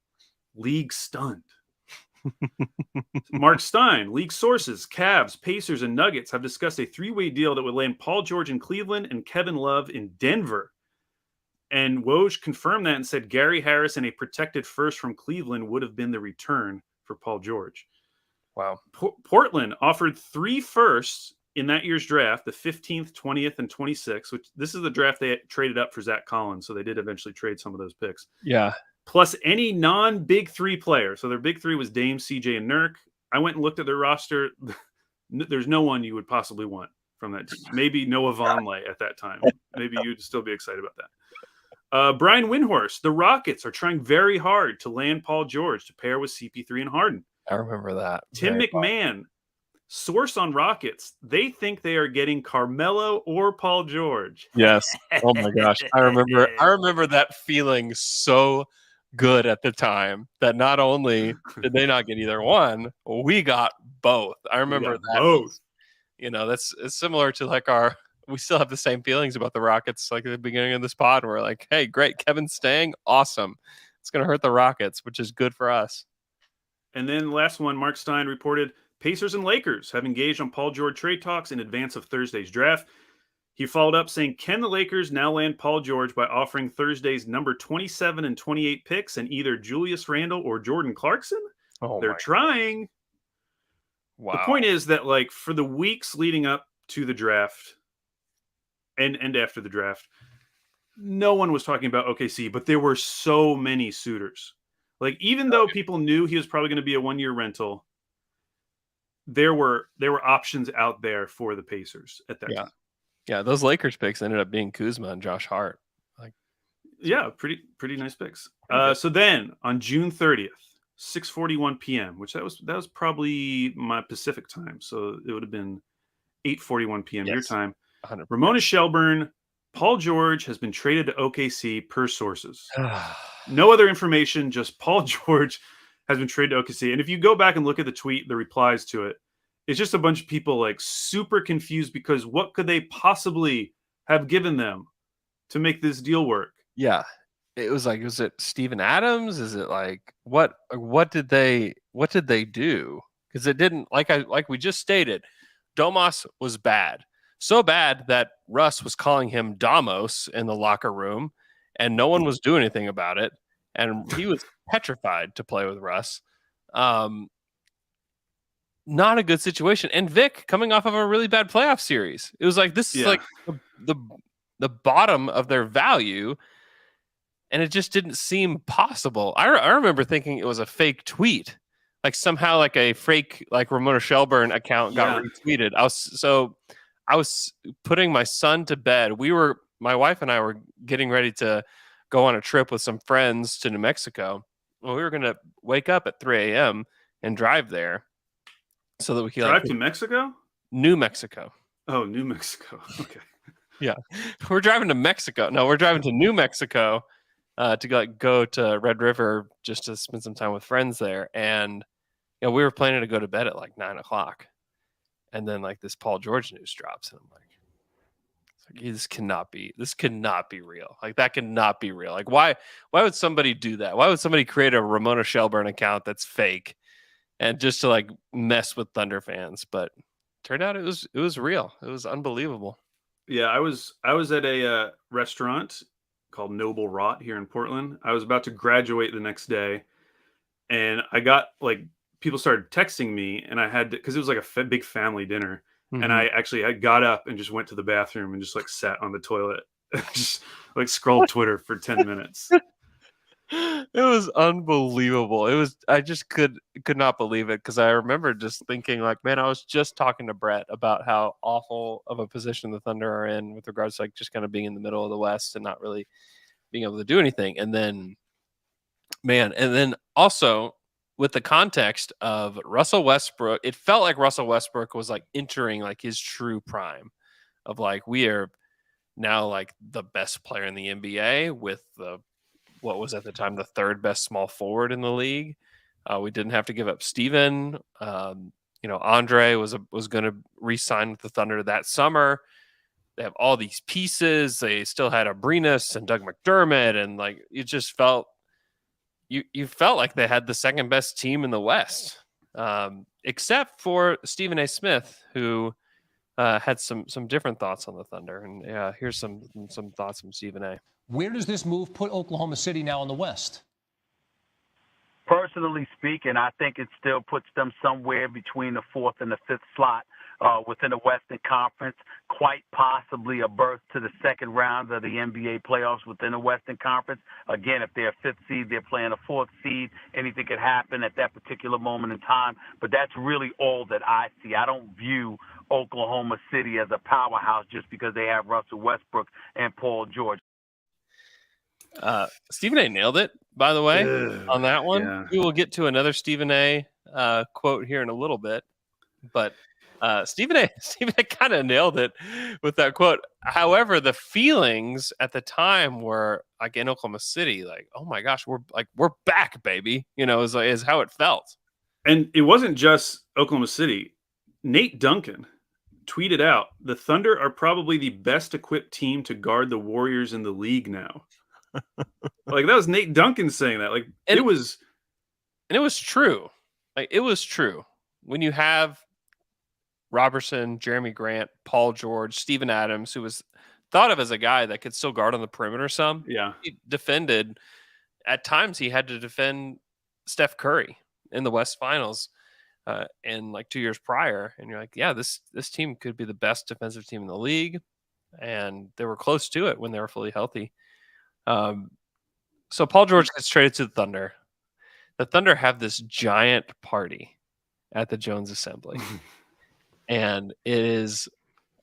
[SPEAKER 7] League stunned. Mark Stein, league sources, Cavs, Pacers, and Nuggets have discussed a three-way deal that would land Paul George in Cleveland and Kevin Love in Denver. And Woj confirmed that and said Gary Harris and a protected first from Cleveland would have been the return for Paul George.
[SPEAKER 6] Wow.
[SPEAKER 7] Portland offered 3 firsts in that year's draft, the 15th, 20th, and 26th, which this is the draft they traded up for Zach Collins, so they did eventually trade some of those picks.
[SPEAKER 6] Yeah.
[SPEAKER 7] Plus any non-Big Three player. So their Big Three was Dame, CJ, and Nurk. I went and looked at their roster. There's no one you would possibly want from that team. Maybe Noah Vonleh at that time. Maybe you'd still be excited about that. Brian Windhorst, the Rockets are trying very hard to land Paul George to pair with CP3 and Harden.
[SPEAKER 6] I remember that.
[SPEAKER 7] Tim McMahon, source on Rockets, they think they are getting Carmelo or Paul George.
[SPEAKER 6] Yes. Oh my gosh. I remember that feeling so good at the time that not only did they not get either one, we got both. I remember that.
[SPEAKER 7] Both.
[SPEAKER 6] It's similar to like we still have the same feelings about the Rockets like at the beginning of this pod. We're like, hey, great, Kevin's staying. Awesome. It's going to hurt the Rockets, which is good for us.
[SPEAKER 7] And then the last one, Mark Stein reported Pacers and Lakers have engaged on Paul George trade talks in advance of Thursday's draft. He followed up saying, can the Lakers now land Paul George by offering Thursday's number 27 and 28 picks and either Julius Randle or Jordan Clarkson? They're trying.
[SPEAKER 6] Wow.
[SPEAKER 7] The point is that, like, for the weeks leading up to the draft and after the draft, no one was talking about OKC, but there were so many suitors. Like, even though people knew he was probably going to be a one-year rental, there were options out there for the Pacers at that time.
[SPEAKER 6] Yeah, those Lakers picks ended up being Kuzma and Josh Hart.
[SPEAKER 7] Yeah, pretty nice picks. So then on June 30th, 6:41 p.m., which that was probably my Pacific time, so it would have been 8:41 p.m. your time.
[SPEAKER 6] 100%.
[SPEAKER 7] Ramona Shelburne, Paul George has been traded to OKC per sources. No other information, just Paul George has been traded to OKC. And if you go back and look at the tweet, the replies to it, it's just a bunch of people like super confused because what could they possibly have given them to make this deal work?
[SPEAKER 6] Yeah. It was like, was it Steven Adams? Is it like what did they do? Because it didn't, like we just stated, Domas was bad. So bad that Russ was calling him Damos in the locker room and no one was doing anything about it. And he was petrified to play with Russ. Not a good situation. And Vic coming off of a really bad playoff series. It was like, this is like the bottom of their value. And it just didn't seem possible. I remember thinking it was a fake tweet. Like somehow like a fake like Ramona Shelburne account got retweeted. I was putting my son to bed. My wife and I were getting ready to go on a trip with some friends to New Mexico. Well, we were going to wake up at 3 a.m. and drive there so that we could
[SPEAKER 7] drive to Mexico?
[SPEAKER 6] New Mexico.
[SPEAKER 7] Oh, New Mexico. Okay.
[SPEAKER 6] Yeah. We're driving to Mexico. No, we're driving to New Mexico to go to Red River just to spend some time with friends there. And we were planning to go to bed at like 9:00. And then like this Paul George news drops. And I'm like, this cannot be real. Like that cannot be real. Like why would somebody do that? Why would somebody create a Ramona Shelburne account that's fake and just to like mess with Thunder fans? But turned out it was real. It was unbelievable.
[SPEAKER 7] Yeah, I was at a restaurant called Noble Rot here in Portland. I was about to graduate the next day, and I got like people started texting me, and I had to, because it was like a big family dinner. And I got up and just went to the bathroom and just like sat on the toilet, just like scrolled Twitter for 10 minutes.
[SPEAKER 6] It was unbelievable. I just could not believe it, because I remember just thinking like, man, I was just talking to Brett about how awful of a position the Thunder are in with regards to like just kind of being in the middle of the West and not really being able to do anything. And then, also with the context of Russell Westbrook, it felt like Russell Westbrook was like entering like his true prime of like, we are now like the best player in the NBA with what was at the time the third best small forward in the league. We didn't have to give up Steven. Andre was going to re-sign with the Thunder that summer. They have all these pieces. They still had Abrinas and Doug McDermott, and like it just felt you felt like they had the second best team in the West, except for Stephen A. Smith, who had some different thoughts on the Thunder. And here's some thoughts from Stephen A.
[SPEAKER 8] Where does this move put Oklahoma City now in the West?
[SPEAKER 9] Personally speaking, I think it still puts them somewhere between the fourth and the fifth slot within the Western Conference, quite possibly a berth to the second round of the NBA playoffs within the Western Conference. Again, if they're a fifth seed, they're playing a fourth seed. Anything could happen at that particular moment in time, but that's really all that I see. I don't view Oklahoma City as a powerhouse just because they have Russell Westbrook and Paul George.
[SPEAKER 6] Stephen A. nailed it, by the way, on that one. Yeah. We will get to another Stephen A. Quote here in a little bit, but Stephen A. kind of nailed it with that quote. However, the feelings at the time were like in Oklahoma City, like, oh my gosh, we're back, baby. Is how it felt.
[SPEAKER 7] And it wasn't just Oklahoma City. Nate Duncan tweeted out, "The Thunder are probably the best equipped team to guard the Warriors in the league now." Like that was Nate Duncan saying that. Like it was
[SPEAKER 6] true. Like it was true. When you have Robertson, Jeremy Grant, Paul George, Steven Adams, who was thought of as a guy that could still guard on the perimeter some.
[SPEAKER 7] Yeah.
[SPEAKER 6] He defended. At times he had to defend Steph Curry in the West Finals and like 2 years prior. And you're like, yeah, this team could be the best defensive team in the league. And they were close to it when they were fully healthy. So Paul George gets traded to the Thunder. The Thunder have this giant party at the Jones Assembly. And it is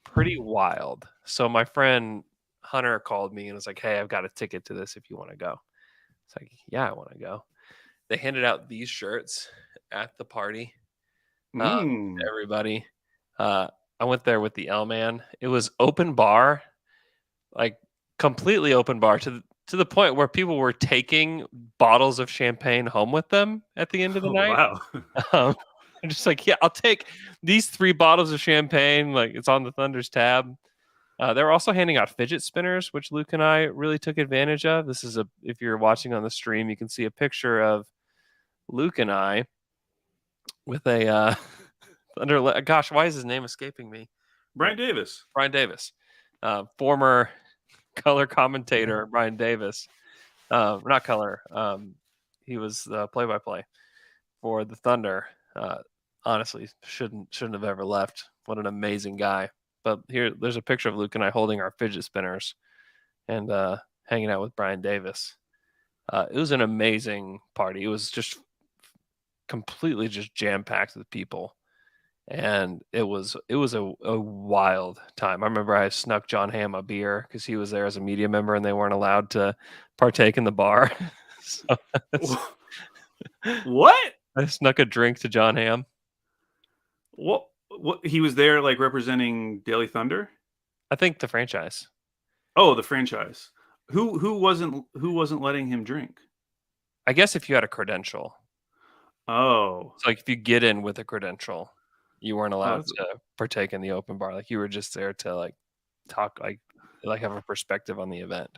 [SPEAKER 6] pretty wild. So my friend Hunter called me and was like, hey, I've got a ticket to this if you want to go. It's like, yeah, I want to go. They handed out these shirts at the party to everybody. I went there with the L-Man. It was open bar, like completely open bar to the point where people were taking bottles of champagne home with them at the end of the night.
[SPEAKER 7] Wow.
[SPEAKER 6] I'm just like, yeah, I'll take these 3 bottles of champagne. Like it's on the Thunder's tab. They were also handing out fidget spinners, which Luke and I really took advantage of. This is if you're watching on the stream, you can see a picture of Luke and I with a Thunder. Gosh, why is his name escaping me?
[SPEAKER 7] Brian Davis.
[SPEAKER 6] Former color commentator Brian Davis. Not color. He was the play-by-play for the Thunder. Honestly, shouldn't have ever left. What an amazing guy. But there's a picture of Luke and I holding our fidget spinners and hanging out with Brian Davis. It was an amazing party. It was just completely just jam-packed with people. And it was a wild time. I remember I snuck John Hamm a beer because he was there as a media member and they weren't allowed to partake in the bar.
[SPEAKER 7] What?
[SPEAKER 6] I snuck a drink to John Hamm.
[SPEAKER 7] What he was there like representing Daily Thunder?
[SPEAKER 6] I think the franchise.
[SPEAKER 7] Oh, the franchise. Who wasn't letting him drink?
[SPEAKER 6] I guess if you had a credential.
[SPEAKER 7] Oh.
[SPEAKER 6] So like if you get in with a credential, you weren't allowed to partake in the open bar. Like you were just there to like talk, like have a perspective on the event.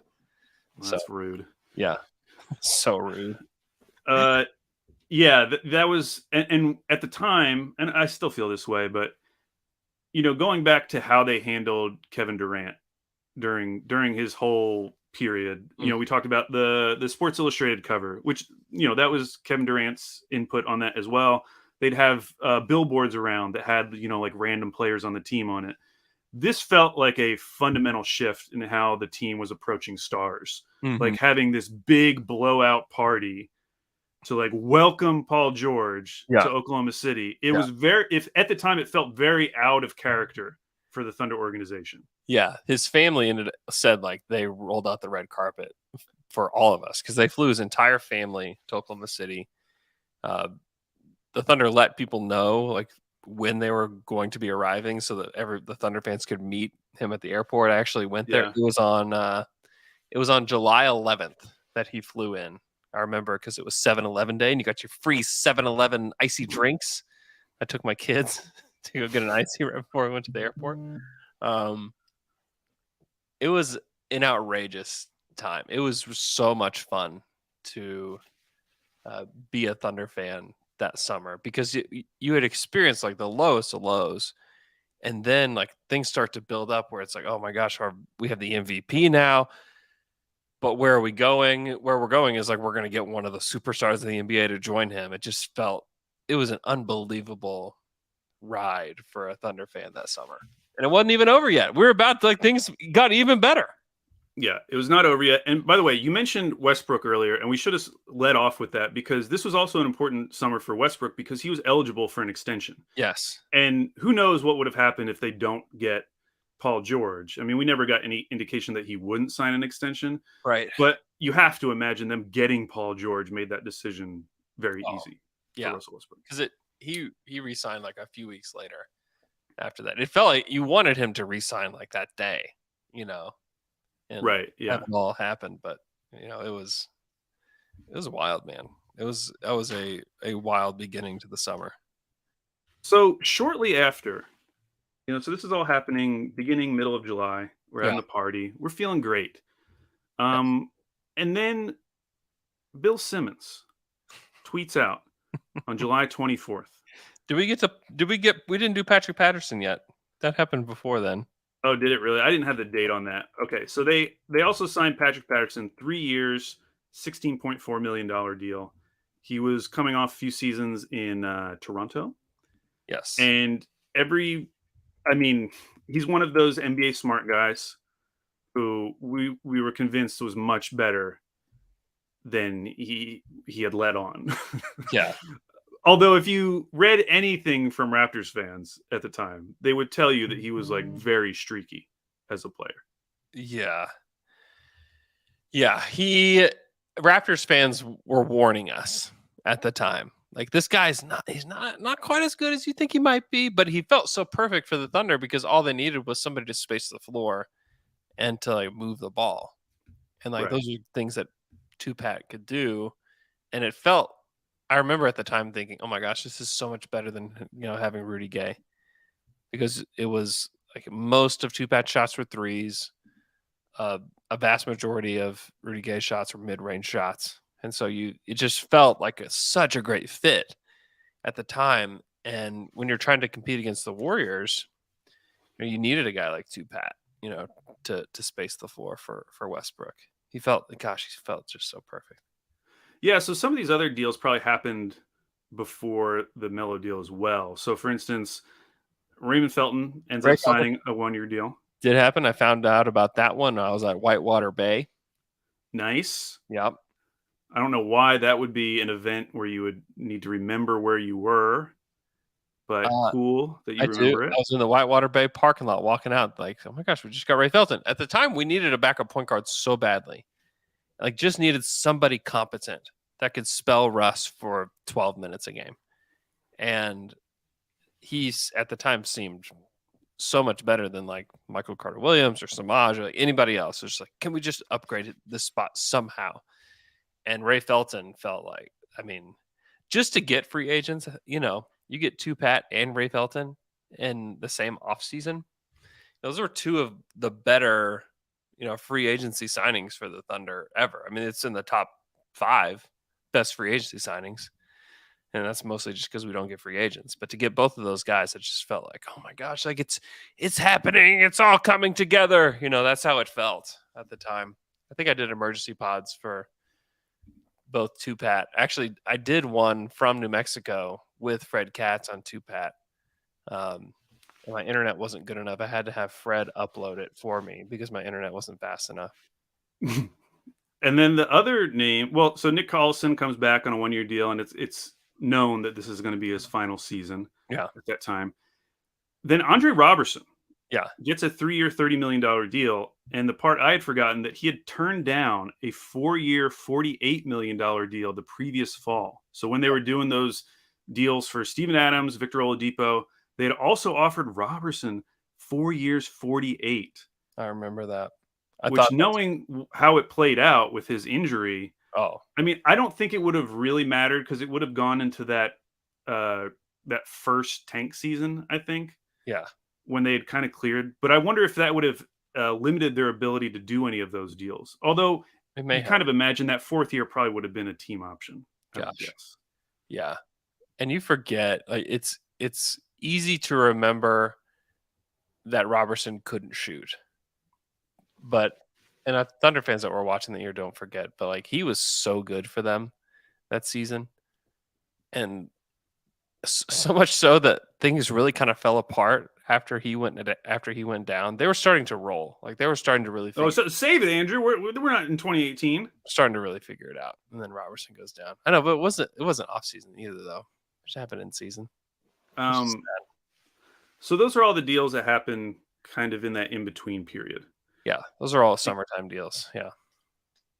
[SPEAKER 7] Well, that's rude.
[SPEAKER 6] Yeah. So rude.
[SPEAKER 7] Yeah, that was, and at the time, and I still feel this way, but going back to how they handled Kevin Durant during his whole period, we talked about the Sports Illustrated cover, which that was Kevin Durant's input on that as well. they'd have billboards around that had, like random players on the team on it. This felt like a fundamental shift in how the team was approaching stars. Like having this big blowout party to like welcome Paul George to Oklahoma City. It was at the time it felt very out of character for the Thunder organization.
[SPEAKER 6] Yeah, his family said like they rolled out the red carpet for all of us because they flew his entire family to Oklahoma City. The Thunder let people know like when they were going to be arriving so that the Thunder fans could meet him at the airport. I actually went there. It was on July 11th that he flew in. I remember because it was 7-Eleven day and you got your free 7-Eleven icy drinks. I took my kids to go get an icy right before we went to the airport. It was an outrageous time. It was so much fun to be a Thunder fan that summer because you had experienced like the lowest of lows, and then like things start to build up where it's like, oh my gosh, we have the MVP now, but where are we going? Where we're going is like we're going to get one of the superstars of the NBA to join him. It was an unbelievable ride for a Thunder fan that summer, and it wasn't even over yet. We were about to, like, things got even better.
[SPEAKER 7] Yeah, it was not over yet. And by the way, you mentioned Westbrook earlier, and we should have led off with that because this was also an important summer for Westbrook because he was eligible for an extension.
[SPEAKER 6] Yes.
[SPEAKER 7] And who knows what would have happened if they don't get Paul George. I mean, we never got any indication that he wouldn't sign an extension.
[SPEAKER 6] Right.
[SPEAKER 7] But you have to imagine them getting Paul George made that decision very easy for Russell Westbrook.
[SPEAKER 6] Because he re-signed like a few weeks later after that. It felt like you wanted him to re-sign like that day, And
[SPEAKER 7] right. Yeah.
[SPEAKER 6] That all happened, but it was wild, man. That was a wild beginning to the summer.
[SPEAKER 7] So shortly after, so this is all happening beginning middle of July. We're having the party. We're feeling great. And then Bill Simmons tweets out on July 24th.
[SPEAKER 6] We didn't do Patrick Patterson yet. That happened before then.
[SPEAKER 7] Oh, did it really? I didn't have the date on that. Okay, so they also signed Patrick Patterson, 3 years, $16.4 million deal. He was coming off a few seasons in Toronto.
[SPEAKER 6] Yes.
[SPEAKER 7] And he's one of those NBA smart guys who we were convinced was much better than he had let on.
[SPEAKER 6] Yeah.
[SPEAKER 7] Although if you read anything from Raptors fans at the time, they would tell you that he was like very streaky as a player.
[SPEAKER 6] Yeah. Yeah. Raptors fans were warning us at the time. Like, this guy's he's not quite as good as you think he might be, but he felt so perfect for the Thunder because all they needed was somebody to space the floor and to like move the ball. And like those are things that Tupat could do. And I remember at the time thinking, oh my gosh, this is so much better than having Rudy Gay, because it was like most of Tupat's shots were threes. A vast majority of Rudy Gay's shots were mid-range shots. And so it just felt like such a great fit at the time. And when you're trying to compete against the Warriors, you needed a guy like Tupat, to space the floor for Westbrook. He felt just so perfect.
[SPEAKER 7] Yeah, so some of these other deals probably happened before the Melo deal as well. So, for instance, Raymond Felton ends up signing a 1-year deal.
[SPEAKER 6] Did happen. I found out about that one. I was at Whitewater Bay.
[SPEAKER 7] Nice.
[SPEAKER 6] Yep.
[SPEAKER 7] I don't know why that would be an event where you would need to remember where you were, but cool that you remember it.
[SPEAKER 6] I was in the Whitewater Bay parking lot walking out like, oh my gosh, we just got Ray Felton. At the time, we needed a backup point guard so badly. Like, just needed somebody competent that could spell Russ for 12 minutes a game. And he's, at the time, seemed so much better than like Michael Carter-Williams or Samaj or like anybody else. It's just like, can we just upgrade this spot somehow? And Ray Felton felt like, just to get free agents, you get Tupat and Ray Felton in the same offseason. Those were two of the better free agency signings for the Thunder ever. It's in the top 5 best free agency signings. And that's mostly just because we don't get free agents. But to get both of those guys, it just felt like, oh my gosh, like it's happening. It's all coming together. That's how it felt at the time. I think I did emergency pods for both Tupat. Actually, I did one from New Mexico with Fred Katz on 2Pat. And my internet wasn't good enough. I had to have Fred upload it for me because my internet wasn't fast enough.
[SPEAKER 7] And then the other name, well, so Nick Collison comes back on a 1-year deal, and it's known that this is going to be his final season.
[SPEAKER 6] Yeah.
[SPEAKER 7] At that time. Then Andre Robertson,
[SPEAKER 6] yeah,
[SPEAKER 7] gets a 3-year, $30 million deal, and the part I had forgotten that he had turned down a 4-year, $48 million deal the previous fall. So when they were doing those deals for Steven Adams, Victor Oladipo, they had also offered Robertson 4 years, 48.
[SPEAKER 6] I remember that.
[SPEAKER 7] Knowing how it played out with his injury, I mean, I don't think it would have really mattered because it would have gone into that that first tank season, I think.
[SPEAKER 6] Yeah.
[SPEAKER 7] When they had kind of cleared. But I wonder if that would have limited their ability to do any of those deals. Although
[SPEAKER 6] it may
[SPEAKER 7] kind of imagine that 4th year probably would have been a team option.
[SPEAKER 6] Gosh. Yeah. And you forget, like, it's easy to remember that Robertson couldn't shoot. But, and Thunder fans that were watching the year don't forget, but like he was so good for them that season. And so much so that things really kind of fell apart after he went down. They were starting to roll. Like they were starting to really
[SPEAKER 7] save it, Andrew. We're not in 2018.
[SPEAKER 6] Starting to really figure it out. And then Robertson goes down. I know, but it wasn't off season either though. It just happened in season.
[SPEAKER 7] So those are all the deals that happen kind of in that in-between period.
[SPEAKER 6] Yeah, those are all summertime deals. Yeah.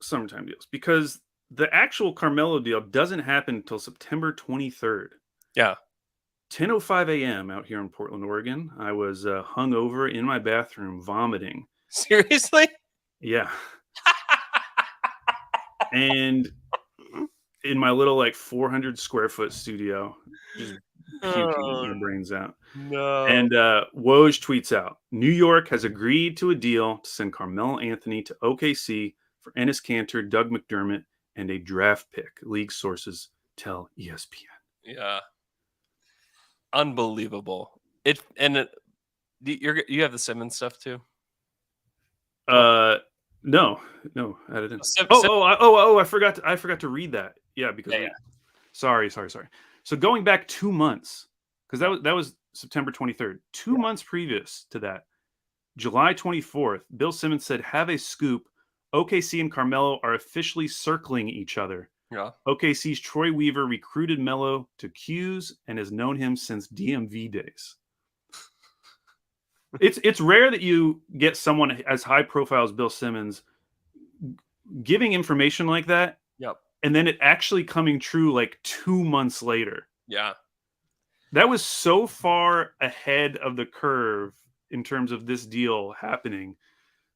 [SPEAKER 7] Summertime deals. Because the actual Carmelo deal doesn't happen until September 23rd.
[SPEAKER 6] Yeah.
[SPEAKER 7] 10:05 a.m. out here in Portland, Oregon. I was hungover in my bathroom vomiting.
[SPEAKER 6] Seriously?
[SPEAKER 7] Yeah. And in my little like 400 square foot studio, just puking my brains out.
[SPEAKER 6] No.
[SPEAKER 7] And Woj tweets out, New York has agreed to a deal to send Carmelo Anthony to OKC for Enes Kanter, Doug McDermott, and a draft pick. League sources tell ESPN.
[SPEAKER 6] Yeah. Unbelievable. You have the Simmons stuff too?
[SPEAKER 7] No, I didn't. I forgot to read that. Yeah, because sorry. So going back 2 months, because that was September 23rd. 2 months previous to that, July 24th, Bill Simmons said, "Have a scoop. OKC and Carmelo are officially circling each other."
[SPEAKER 6] Yeah.
[SPEAKER 7] OKC's Troy Weaver recruited Melo to Q's and has known him since DMV days. It's rare that you get someone as high profile as Bill Simmons giving information like that.
[SPEAKER 6] Yep.
[SPEAKER 7] And then it actually coming true like 2 months later.
[SPEAKER 6] Yeah.
[SPEAKER 7] That was so far ahead of the curve in terms of this deal happening.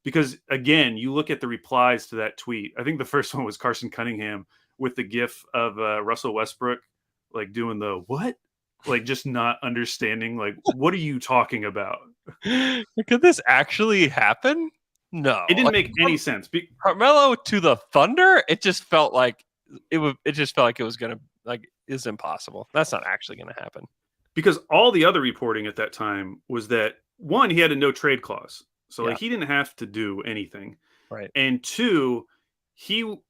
[SPEAKER 7] Because again, you look at the replies to that tweet. I think the first one was Carson Cunningham with the gif of Russell Westbrook, like doing the what? Like just not understanding, like, what are you talking about?
[SPEAKER 6] Could this actually happen? No.
[SPEAKER 7] It didn't make any sense.
[SPEAKER 6] Carmelo to the Thunder, it just felt like it was gonna, like, it's impossible. That's not actually gonna happen.
[SPEAKER 7] Because all the other reporting at that time was that, one, he had a no trade clause. So like he didn't have to do anything.
[SPEAKER 6] Right.
[SPEAKER 7] And two,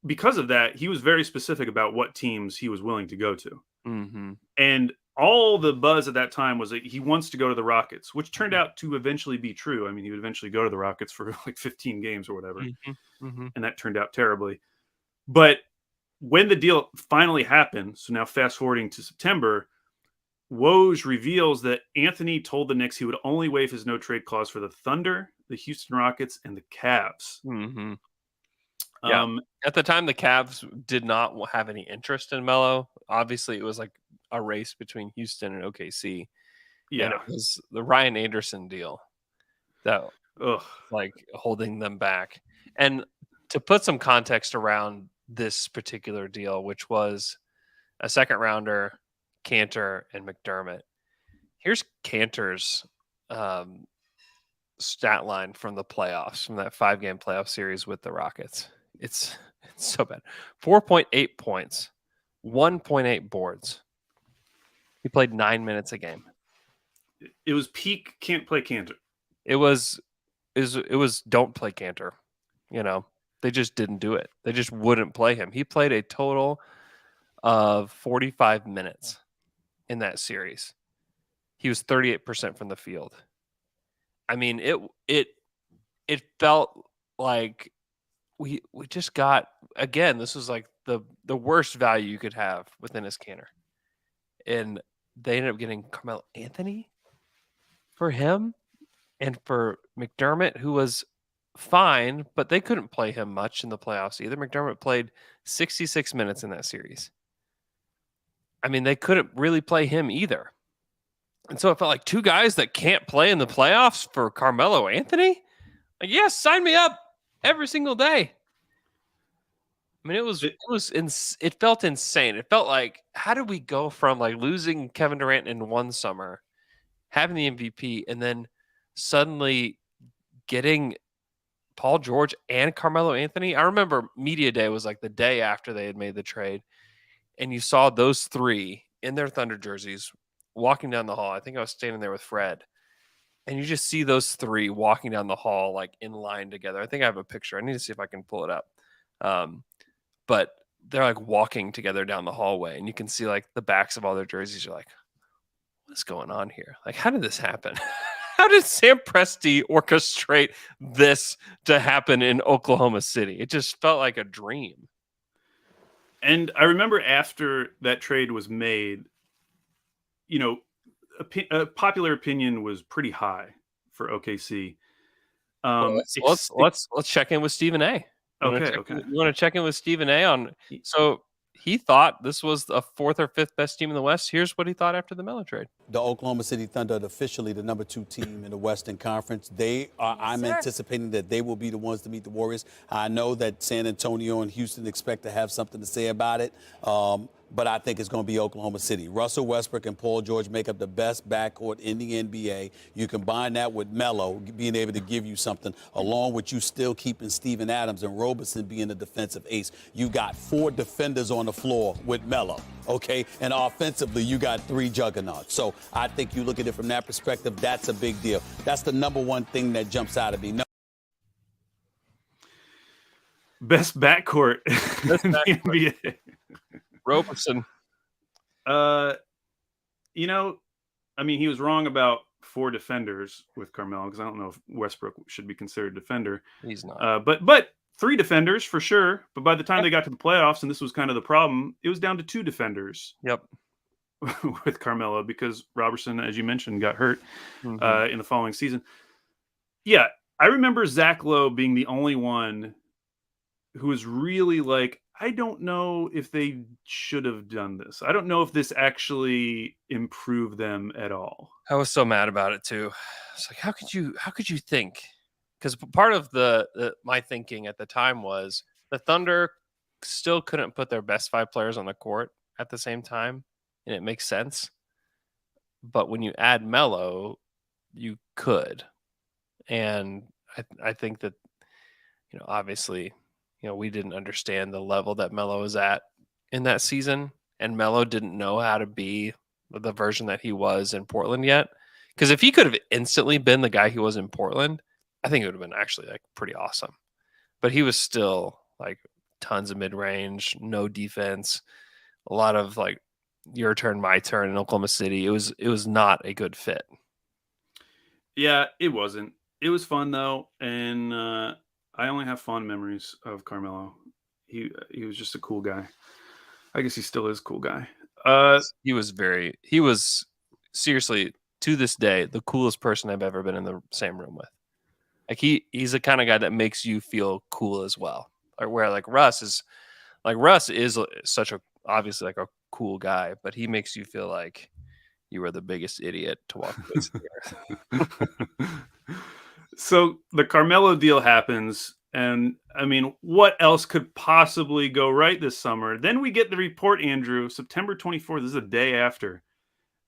[SPEAKER 7] because of that, he was very specific about what teams he was willing to go to.
[SPEAKER 6] Mm-hmm.
[SPEAKER 7] And all the buzz at that time was that he wants to go to the Rockets, which turned out to eventually be true. I mean, he would eventually go to the Rockets for like 15 games or whatever.
[SPEAKER 6] Mm-hmm. Mm-hmm.
[SPEAKER 7] And that turned out terribly. But when the deal finally happened, so now fast forwarding to September, Woj reveals that Anthony told the Knicks he would only waive his no trade clause for the Thunder, the Houston Rockets, and the Cavs.
[SPEAKER 6] Mm-hmm. Yeah. At the time, the Cavs did not have any interest in Melo. Obviously, it was like a race between Houston and OKC.
[SPEAKER 7] Yeah.
[SPEAKER 6] And it was the Ryan Anderson deal that like holding them back. And to put some context around this particular deal, which was a second rounder, Kanter and McDermott. Here's Kanter's stat line from the playoffs, from that 5-game playoff series with the Rockets. It's so bad. 4.8 points, 1.8 boards. He played 9 minutes a game.
[SPEAKER 7] It was peak can't play Kanter.
[SPEAKER 6] It was don't play Kanter. You know, they just didn't do it. They just wouldn't play him. He played a total of 45 minutes in that series. He was 38% from the field. I mean, it felt like we just got, again, this was like the worst value you could have within his canner. And they ended up getting Carmelo Anthony for him and for McDermott, who was fine, but they couldn't play him much in the playoffs either. McDermott played 66 minutes in that series. I mean, they couldn't really play him either. And so it felt like two guys that can't play in the playoffs for Carmelo Anthony. Like, yes, sign me up every single day. I mean, it felt insane. It felt like, how did we go from like losing Kevin Durant in one summer, having the MVP, and then suddenly getting Paul George and Carmelo Anthony? I remember media day was like the day after they had made the trade, and you saw those three in their Thunder jerseys walking down the hall. I think I was standing there with Fred, and you just see those three walking down the hall like in line together. I think I have a picture. I need to see if I can pull it up. But they're like walking together down the hallway, and you can see like the backs of all their jerseys. You're like, what's going on here? Like, how did this happen? How did Sam Presti orchestrate this to happen in Oklahoma City? It just felt like a dream.
[SPEAKER 7] And I remember after that trade was made, you know, popular opinion was pretty high for OKC.
[SPEAKER 6] Well, let's check in with Stephen A.
[SPEAKER 7] Okay.
[SPEAKER 6] You want to check in with Stephen A on? So he thought this was the fourth or fifth best team in the West. Here's what he thought after the Melo trade.
[SPEAKER 10] The Oklahoma City Thunder are officially the number 2 team in the Western Conference. I'm anticipating that they will be the ones to meet the Warriors. I know that San Antonio and Houston expect to have something to say about it. But I think it's going to be Oklahoma City. Russell Westbrook and Paul George make up the best backcourt in the NBA. You combine that with Melo being able to give you something, along with you still keeping Steven Adams and Roberson being a defensive ace. You got 4 defenders on the floor with Melo, okay? And offensively, you got 3 juggernauts. So I think you look at it from that perspective, that's a big deal. That's the number one thing that jumps out at me.
[SPEAKER 7] Best backcourt in the NBA.
[SPEAKER 6] Roberson.
[SPEAKER 7] You know, I mean, he was wrong about 4 defenders with Carmelo, because I don't know if Westbrook should be considered a defender.
[SPEAKER 6] He's not.
[SPEAKER 7] But 3 defenders for sure. But by the time they got to the playoffs, and this was kind of the problem, it was down to 2 defenders.
[SPEAKER 6] Yep.
[SPEAKER 7] With Carmelo, because Robertson, as you mentioned, got hurt in the following season. Yeah, I remember Zach Lowe being the only one who was really like, I don't know if they should have done this. I don't know if this actually improved them at all.
[SPEAKER 6] I was so mad about it too. It's like, how could you think? Because part of my thinking at the time was the Thunder still couldn't put their best 5 players on the court at the same time, and it makes sense. But when you add Melo, you could, and I think that, you know, obviously, you know, we didn't understand the level that Melo was at in that season, and Melo didn't know how to be the version that he was in Portland yet. Because if he could have instantly been the guy he was in Portland, I think it would have been actually like pretty awesome. But he was still like tons of mid-range, no defense, a lot of like your turn, my turn in Oklahoma City. It was not a good fit.
[SPEAKER 7] Yeah, it wasn't. It was fun though, and I only have fond memories of Carmelo. He was just a cool guy. I guess he still is a cool guy.
[SPEAKER 6] He was seriously, to this day, the coolest person I've ever been in the same room with. Like he's the kind of guy that makes you feel cool as well. Like where Russ is such a, obviously like a cool guy, but he makes you feel like you were the biggest idiot to walk the face of the earth.
[SPEAKER 7] So the Carmelo deal happens, and I mean, what else could possibly go right this summer? Then we get the report, Andrew, September 24th. This is a day after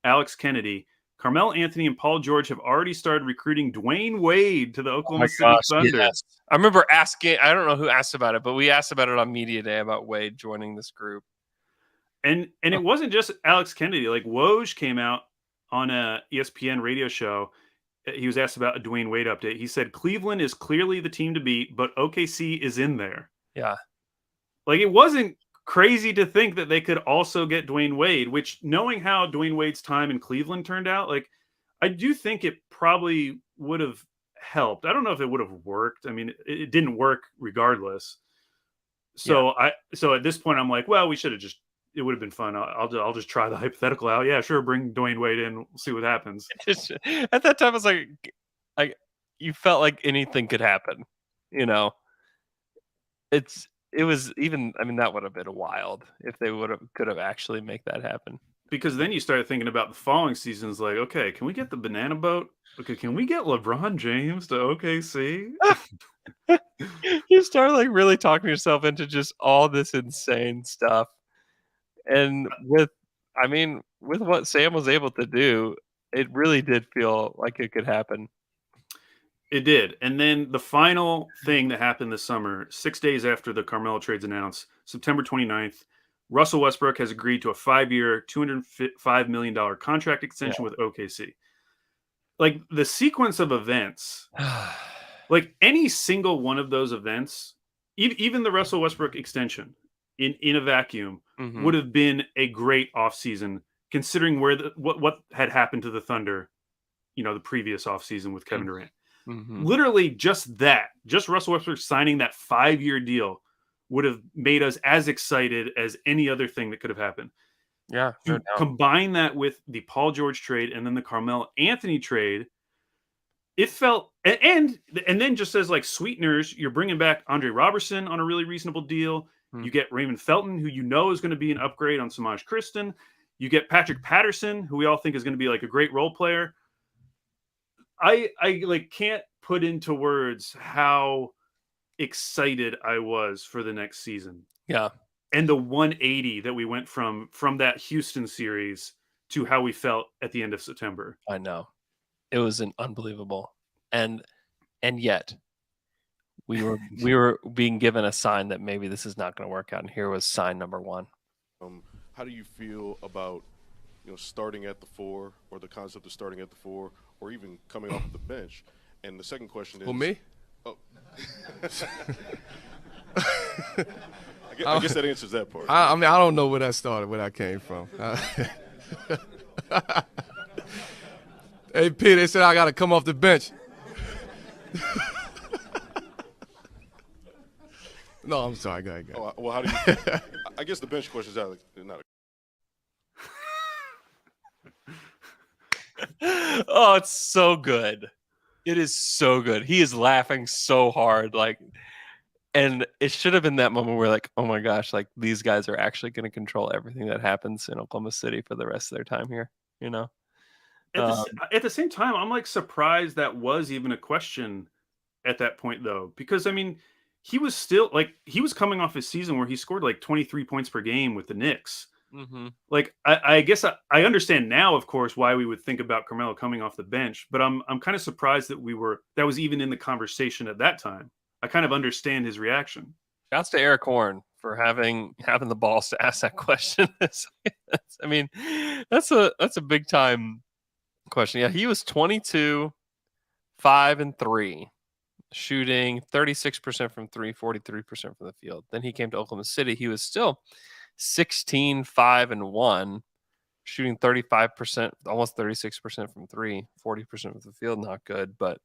[SPEAKER 7] Alex Kennedy. Carmelo Anthony and Paul George have already started recruiting Dwayne Wade to the Oklahoma City Thunder.
[SPEAKER 6] Yes. I remember asking, I don't know who asked about it, but we asked about it on media day about Wade joining this group.
[SPEAKER 7] And it wasn't just Alex Kennedy. Like Woj came out on a ESPN radio show. He was asked about a Dwayne Wade update. He said, Cleveland is clearly the team to beat, but OKC is in there.
[SPEAKER 6] Yeah.
[SPEAKER 7] Like it wasn't crazy to think that they could also get Dwayne Wade, which, knowing how Dwayne Wade's time in Cleveland turned out, like, I do think it probably would have helped. I don't know if it would have worked. I mean, it didn't work regardless. So so at this point, I'm like, well, we should have just. It would have been fun. I'll just try the hypothetical out. Yeah, sure. Bring Dwayne Wade in. We'll see what happens.
[SPEAKER 6] At that time, I was like, you felt like anything could happen. You know, it was even. I mean, that would have been wild if they could have actually make that happen.
[SPEAKER 7] Because then you start thinking about the following seasons. Like, okay, can we get the banana boat? Okay, can we get LeBron James to OKC?
[SPEAKER 6] You start like really talking yourself into just all this insane stuff. And with what Sam was able to do, it really did feel like it could happen.
[SPEAKER 7] It did. And then the final thing that happened this summer, 6 days after the Carmelo trades announced, September 29th, Russell Westbrook has agreed to a 5-year, $205 million contract extension with OKC. Like, the sequence of events, like any single one of those events, even the Russell Westbrook extension in a vacuum would have been a great offseason, considering what had happened to the Thunder, the previous offseason with Kevin Durant. Literally just Russell Westbrook signing that 5-year deal would have made us as excited as any other thing that could have happened.
[SPEAKER 6] Yeah.
[SPEAKER 7] You combine that with the Paul George trade and then the Carmelo Anthony trade, it felt, and then just as like sweeteners, you're bringing back Andre Robertson on a really reasonable deal. You get Raymond Felton, who is going to be an upgrade on Samaj Kristen. You get Patrick Patterson, who we all think is going to be like a great role player. I like can't put into words how excited I was for the next season.
[SPEAKER 6] Yeah.
[SPEAKER 7] And the 180 that we went from that Houston series to how we felt at the end of September.
[SPEAKER 6] I know. It was an unbelievable. And yet we were being given a sign that maybe this is not going to work out. And here was sign number one.
[SPEAKER 11] How do you feel about starting at the 4, or the concept of starting at the 4, or even coming off the bench? And the second question is,
[SPEAKER 12] well, me?
[SPEAKER 11] Oh. I guess that answers that part.
[SPEAKER 12] I mean, I don't know where that started, where that came from. Hey, P, they said I got to come off the bench. No, I'm sorry. Go ahead.
[SPEAKER 11] Oh, well, how do you? I guess the bench question is not.
[SPEAKER 6] Oh, it's so good. It is so good. He is laughing so hard, and it should have been that moment where, like, oh my gosh, like these guys are actually going to control everything that happens in Oklahoma City for the rest of their time here.
[SPEAKER 7] At the same time, I'm like surprised that was even a question at that point, though, because I mean, he was still he was coming off his season where he scored like 23 points per game with the Knicks. Like, I guess I understand now, of course, why we would think about Carmelo coming off the bench, but I'm kind of surprised that that was even in the conversation at that time. I kind of understand his reaction.
[SPEAKER 6] Shouts to Eric Horn for having the balls to ask that question. I mean, that's a big time question. Yeah, he was 22, 5 and 3, shooting 36% from 3, 43% from the field. Then he came to Oklahoma City. He was still 16, 5 and 1, shooting 35%, almost 36% from 3, 40% from the field. Not good, but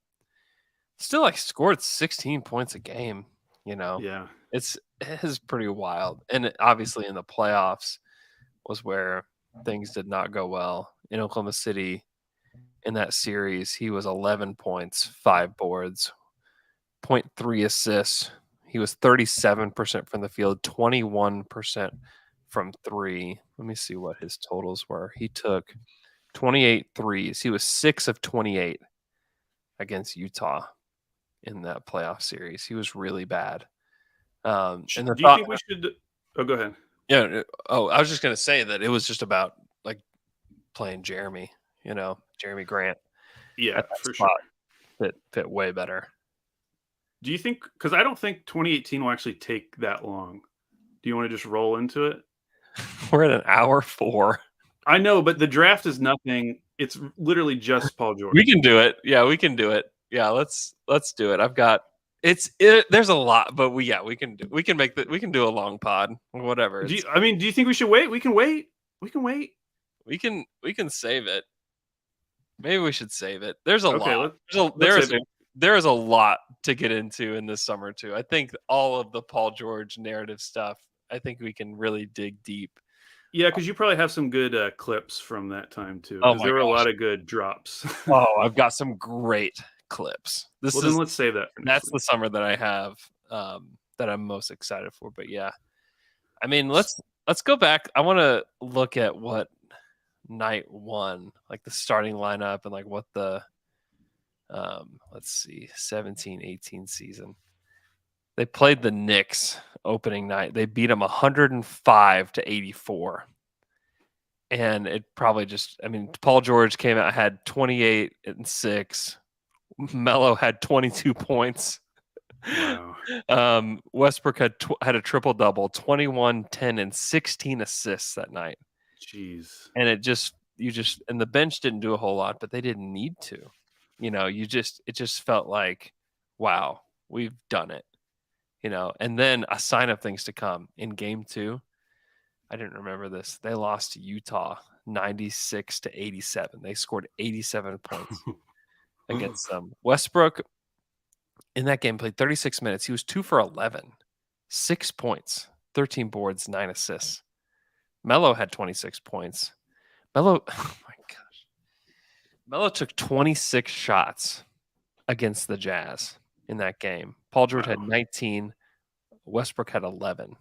[SPEAKER 6] still scored 16 points a game.
[SPEAKER 7] Yeah,
[SPEAKER 6] it is pretty wild. And obviously in the playoffs was where things did not go well in Oklahoma City. In that series, he was 11 points, 5 boards, 0.3 assists. He was 37% from the field, 21% from 3. Let me see what his totals were. He took 28 threes. He was 6 of 28 against Utah in that playoff series. He was really bad. Do you
[SPEAKER 7] think we should? Oh, go ahead.
[SPEAKER 6] Yeah. Oh, I was just going to say that it was just about playing Jeremy. Jeremy Grant.
[SPEAKER 7] Yeah, for sure.
[SPEAKER 6] Fit way better.
[SPEAKER 7] Do you think? Because I don't think 2018 will actually take that long. Do you want to just roll into it?
[SPEAKER 6] We're at an hour 4.
[SPEAKER 7] I know, but the draft is nothing. It's literally just Paul George.
[SPEAKER 6] We can do it. Yeah, we can do it. Yeah, let's do it. I've got There's a lot, but we can do a long pod, whatever.
[SPEAKER 7] Do you think we should wait? We can wait. We can
[SPEAKER 6] save it. Maybe we should save it. There's a lot. There is a lot to get into in this summer too. I think all of the Paul George narrative stuff. I think we can really dig deep.
[SPEAKER 7] Yeah, because you probably have some good clips from that time too.
[SPEAKER 6] Oh
[SPEAKER 7] there were a lot of good drops.
[SPEAKER 6] Oh, I've got some great clips.
[SPEAKER 7] Then let's save that.
[SPEAKER 6] That's the summer that I have that I'm most excited for. But yeah, I mean, let's go back. I want to look at what night one, like the starting lineup and like what the 17-18 season. They played the Knicks opening night. They beat them 105-84. And it probably Paul George came out, had 28 and 6. Melo had 22 points.
[SPEAKER 7] Wow.
[SPEAKER 6] Westbrook had a triple double, 21, 10, and 16 assists that night.
[SPEAKER 7] Jeez.
[SPEAKER 6] And and the bench didn't do a whole lot, but they didn't need to. It just felt like, wow, we've done it. And then a sign of things to come in game 2. I didn't remember this. They lost to Utah 96-87. They scored 87 points against them. Westbrook in that game played 36 minutes. He was 2 for 11, 6 points, 13 boards, 9 assists. Melo had 26 points. Oh my gosh. Melo took 26 shots against the Jazz in that game. Paul George had 19. Westbrook had 11.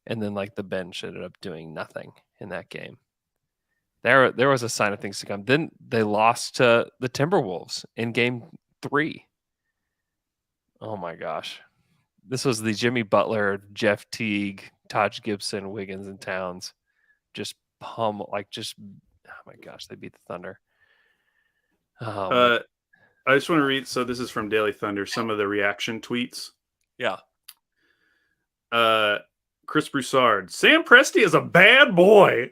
[SPEAKER 6] And then the bench ended up doing nothing in that game. There was a sign of things to come. Then they lost to the Timberwolves in game 3. Oh my gosh. This was the Jimmy Butler, Jeff Teague, Taj Gibson, Wiggins, and Towns. Just oh my gosh, they beat the Thunder.
[SPEAKER 7] I just want to read. So this is from Daily Thunder. Some of the reaction tweets.
[SPEAKER 6] Yeah.
[SPEAKER 7] Chris Broussard. Sam Presti is a bad boy.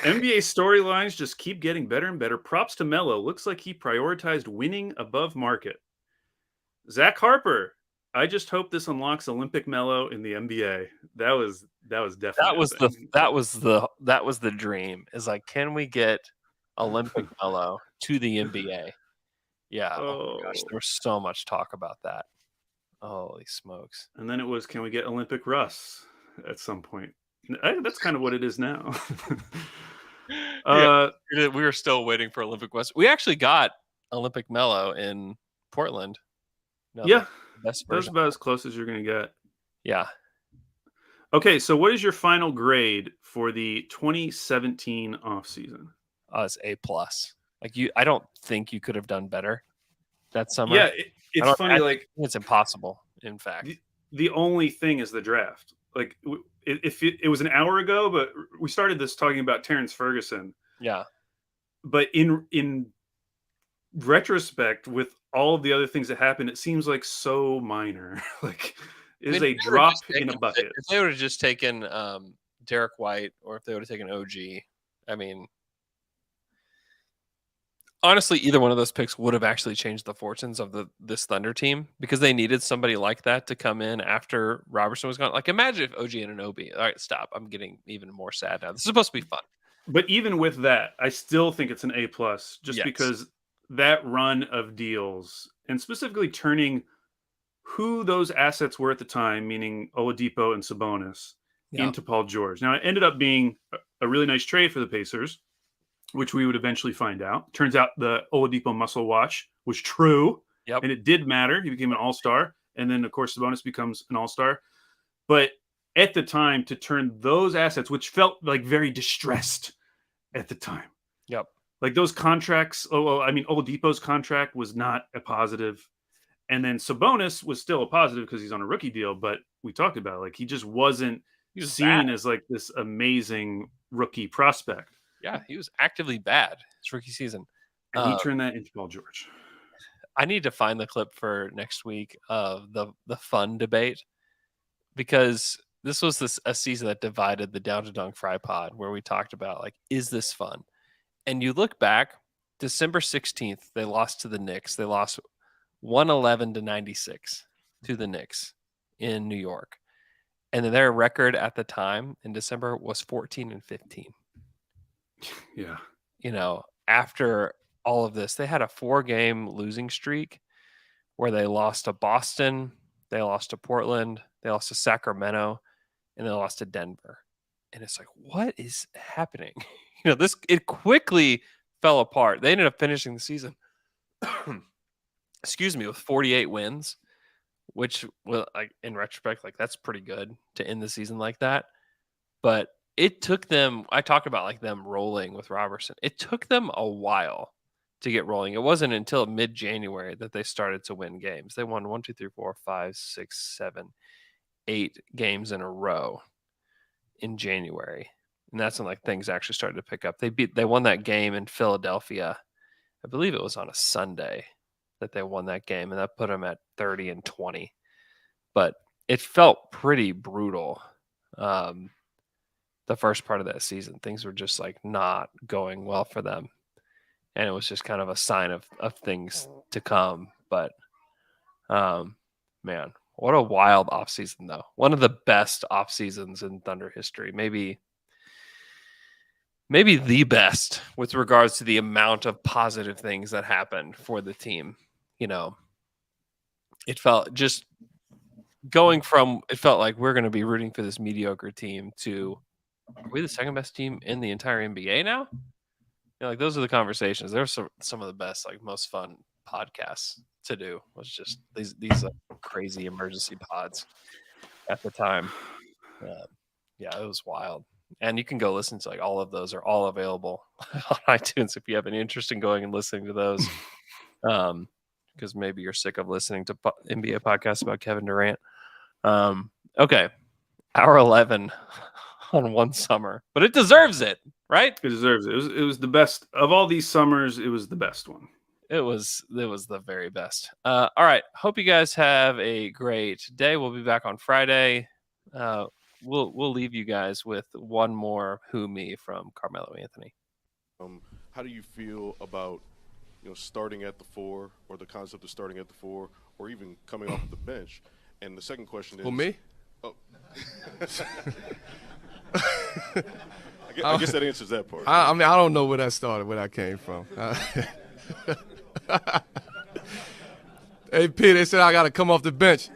[SPEAKER 7] NBA storylines just keep getting better and better. Props to Melo. Looks like he prioritized winning above market. Zach Harper. I just hope this unlocks Olympic Melo in the NBA. That was definitely
[SPEAKER 6] that was the dream. Is like, can we get Olympic Melo to the NBA? Yeah. Oh my gosh, there was so much talk about that. Holy smokes!
[SPEAKER 7] And then it was, can we get Olympic Russ at some point? That's kind of what it is now.
[SPEAKER 6] We were still waiting for Olympic West. We actually got Olympic Melo in Portland.
[SPEAKER 7] That's about as close as you're going to get.
[SPEAKER 6] Yeah.
[SPEAKER 7] Okay, so what is your final grade for the 2017 offseason?
[SPEAKER 6] It's A+. I don't think you could have done better that summer.
[SPEAKER 7] Yeah, it's funny.
[SPEAKER 6] It's impossible. In fact,
[SPEAKER 7] the only thing is the draft. If it was an hour ago, but we started this talking about Terrence Ferguson.
[SPEAKER 6] Yeah.
[SPEAKER 7] But in retrospect, with all of the other things that happened, it seems like so minor. Is a drop in a bucket.
[SPEAKER 6] If they would have just taken Derek White, or if they would have taken OG, I mean, honestly, either one of those picks would have actually changed the fortunes of this Thunder team, because they needed somebody like that to come in after Robertson was gone. Imagine if OG and Anunoby. All right, stop. I'm getting even more sad now. This is supposed to be fun.
[SPEAKER 7] But even with that, I still think it's an A+, because that run of deals, and specifically turning who those assets were at the time, meaning Oladipo and Sabonis, into Paul George. Now, it ended up being a really nice trade for the Pacers, which we would eventually find out. Turns out the Oladipo muscle watch was true, and it did matter. He became an all-star, and then, of course, Sabonis becomes an all-star. But at the time, to turn those assets, which felt very distressed at the time.
[SPEAKER 6] Yep.
[SPEAKER 7] Those contracts, Oladipo's contract was not a positive. And then Sabonis was still a positive because he's on a rookie deal. But we talked about he just wasn't seen as this amazing rookie prospect.
[SPEAKER 6] Yeah, he was actively bad his rookie season.
[SPEAKER 7] And he turned that into Paul George.
[SPEAKER 6] I need to find the clip for next week of the fun debate, because this was a season that divided the Down to Dunk Fry Pod, where we talked about is this fun? And you look back, December 16th, they lost to the Knicks. They lost 111-96. to the Knicks in New York. And their record at the time in December was 14-15.
[SPEAKER 7] Yeah.
[SPEAKER 6] You know, after all of this, they had a 4-game losing streak where they lost to Boston, they lost to Portland, they lost to Sacramento, and they lost to Denver. And it's like, what is happening? You know, it quickly fell apart. They ended up finishing the season, excuse me, with 48 wins, which, well, like in retrospect, like that's pretty good to end the season like that. But it took them, I talked about like them rolling with Robertson. It took them a while to get rolling. It wasn't until mid-January that they started to win games. They won 1, 2, 3, 4, 5, 6, 7, 8 games in a row in January. And that's when like things actually started to pick up. They won that game in Philadelphia. I believe it was on a Sunday that they won that game, and that put them at 30-20. But it felt pretty brutal. The first part of that season, things were just like not going well for them. And it was just kind of a sign of things to come. But man, what a wild offseason, though. One of the best off seasons in Thunder history. Maybe the best with regards to the amount of positive things that happened for the team. You know, it felt just going from, it felt like we're going to be rooting for this mediocre team to, are we the second best team in the entire NBA now? You know, like those are the conversations. They're some of the best, like most fun podcasts to do. Was just these crazy emergency pods at the time. Yeah, it was wild. And you can go listen to like all of those are all available on iTunes if you have any interest in going and listening to those. Because maybe you're sick of listening to NBA podcasts about Kevin Durant. Okay, hour 11 on one summer, but it deserves it, right?
[SPEAKER 7] It deserves it. It was the best of all these summers. It was the best one.
[SPEAKER 6] It was the very best. All right. Hope you guys have a great day. We'll be back on Friday. We'll leave you guys with one more Who Me from Carmelo Anthony.
[SPEAKER 11] How do you feel about starting at the 4, or the concept of starting at the 4, or even coming off the bench? And the second question is,
[SPEAKER 12] Who, me?
[SPEAKER 11] Oh. I guess that answers that part.
[SPEAKER 12] I mean, I don't know where that started, where that came from. Hey, Pete, they said I got to come off the bench.